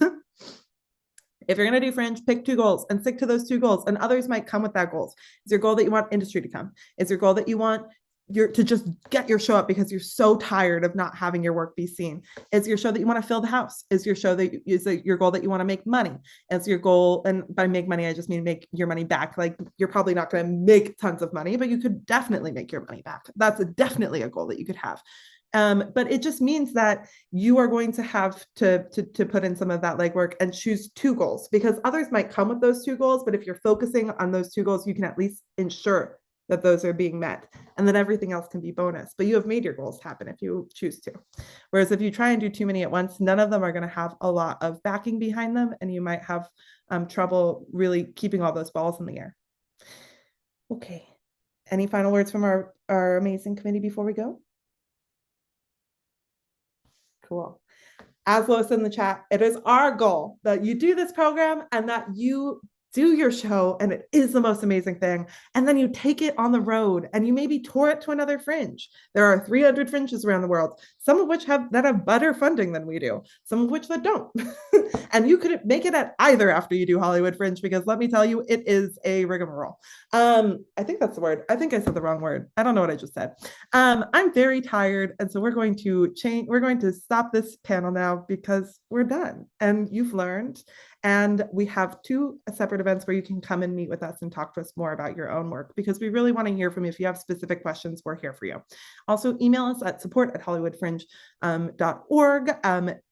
[SPEAKER 1] If you're going to do Fringe, pick 2 goals and stick to those 2 goals. And others might come with that goals. Is your goal that you want industry to come? Is your goal that you want to just get your show up because you're so tired of not having your work be seen? Is your show that you want to fill the house? Is your show that is your goal that you want to make money? Is your goal, and by make money, I just mean make your money back. Like you're probably not going to make tons of money, but you could definitely make your money back. That's definitely a goal that you could have. But it just means that you are going to have to put in some of that legwork and choose 2 goals, because others might come with those 2 goals. But if you're focusing on those 2 goals, you can at least ensure that those are being met, and then everything else can be bonus. But you have made your goals happen if you choose to. Whereas if you try and do too many at once, none of them are going to have a lot of backing behind them, and you might have trouble really keeping all those balls in the air. Okay. Any final words from our amazing committee before we go? Cool. As Lois in the chat, it is our goal that you do this program and that you do your show, and it is the most amazing thing. And then you take it on the road and you maybe tour it to another Fringe. There are 300 Fringes around the world, some of which have better funding than we do, some of which that don't. And you could make it at either after you do Hollywood Fringe, because let me tell you, it is a rigmarole. I think that's the word. I think I said the wrong word. I don't know what I just said. I'm very tired, and so we're going to stop this panel now because we're done and you've learned. And we have 2 separate events where you can come and meet with us and talk to us more about your own work, because we really want to hear from you. If you have specific questions, we're here for you. Also, email us at support@hollywoodfringe.org.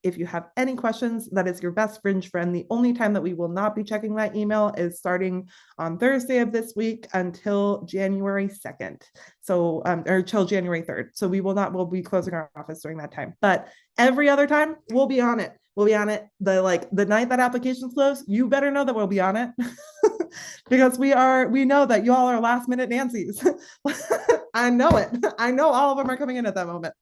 [SPEAKER 1] If you have any questions, that is your best Fringe friend. The only time that we will not be checking that email is starting on Thursday of this week until January 2nd. So, or till January 3rd. So we'll be closing our office during that time. But every other time, we'll be on it. We'll be on it. The night that applications close, you better know that we'll be on it. because we know that y'all are last minute Nancy's. I know it. I know all of them are coming in at that moment.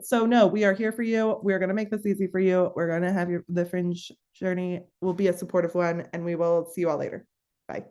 [SPEAKER 1] So no, we are here for you. We're going to make this easy for you. We're going to have the Fringe journey will be a supportive one, and we will see you all later. Bye.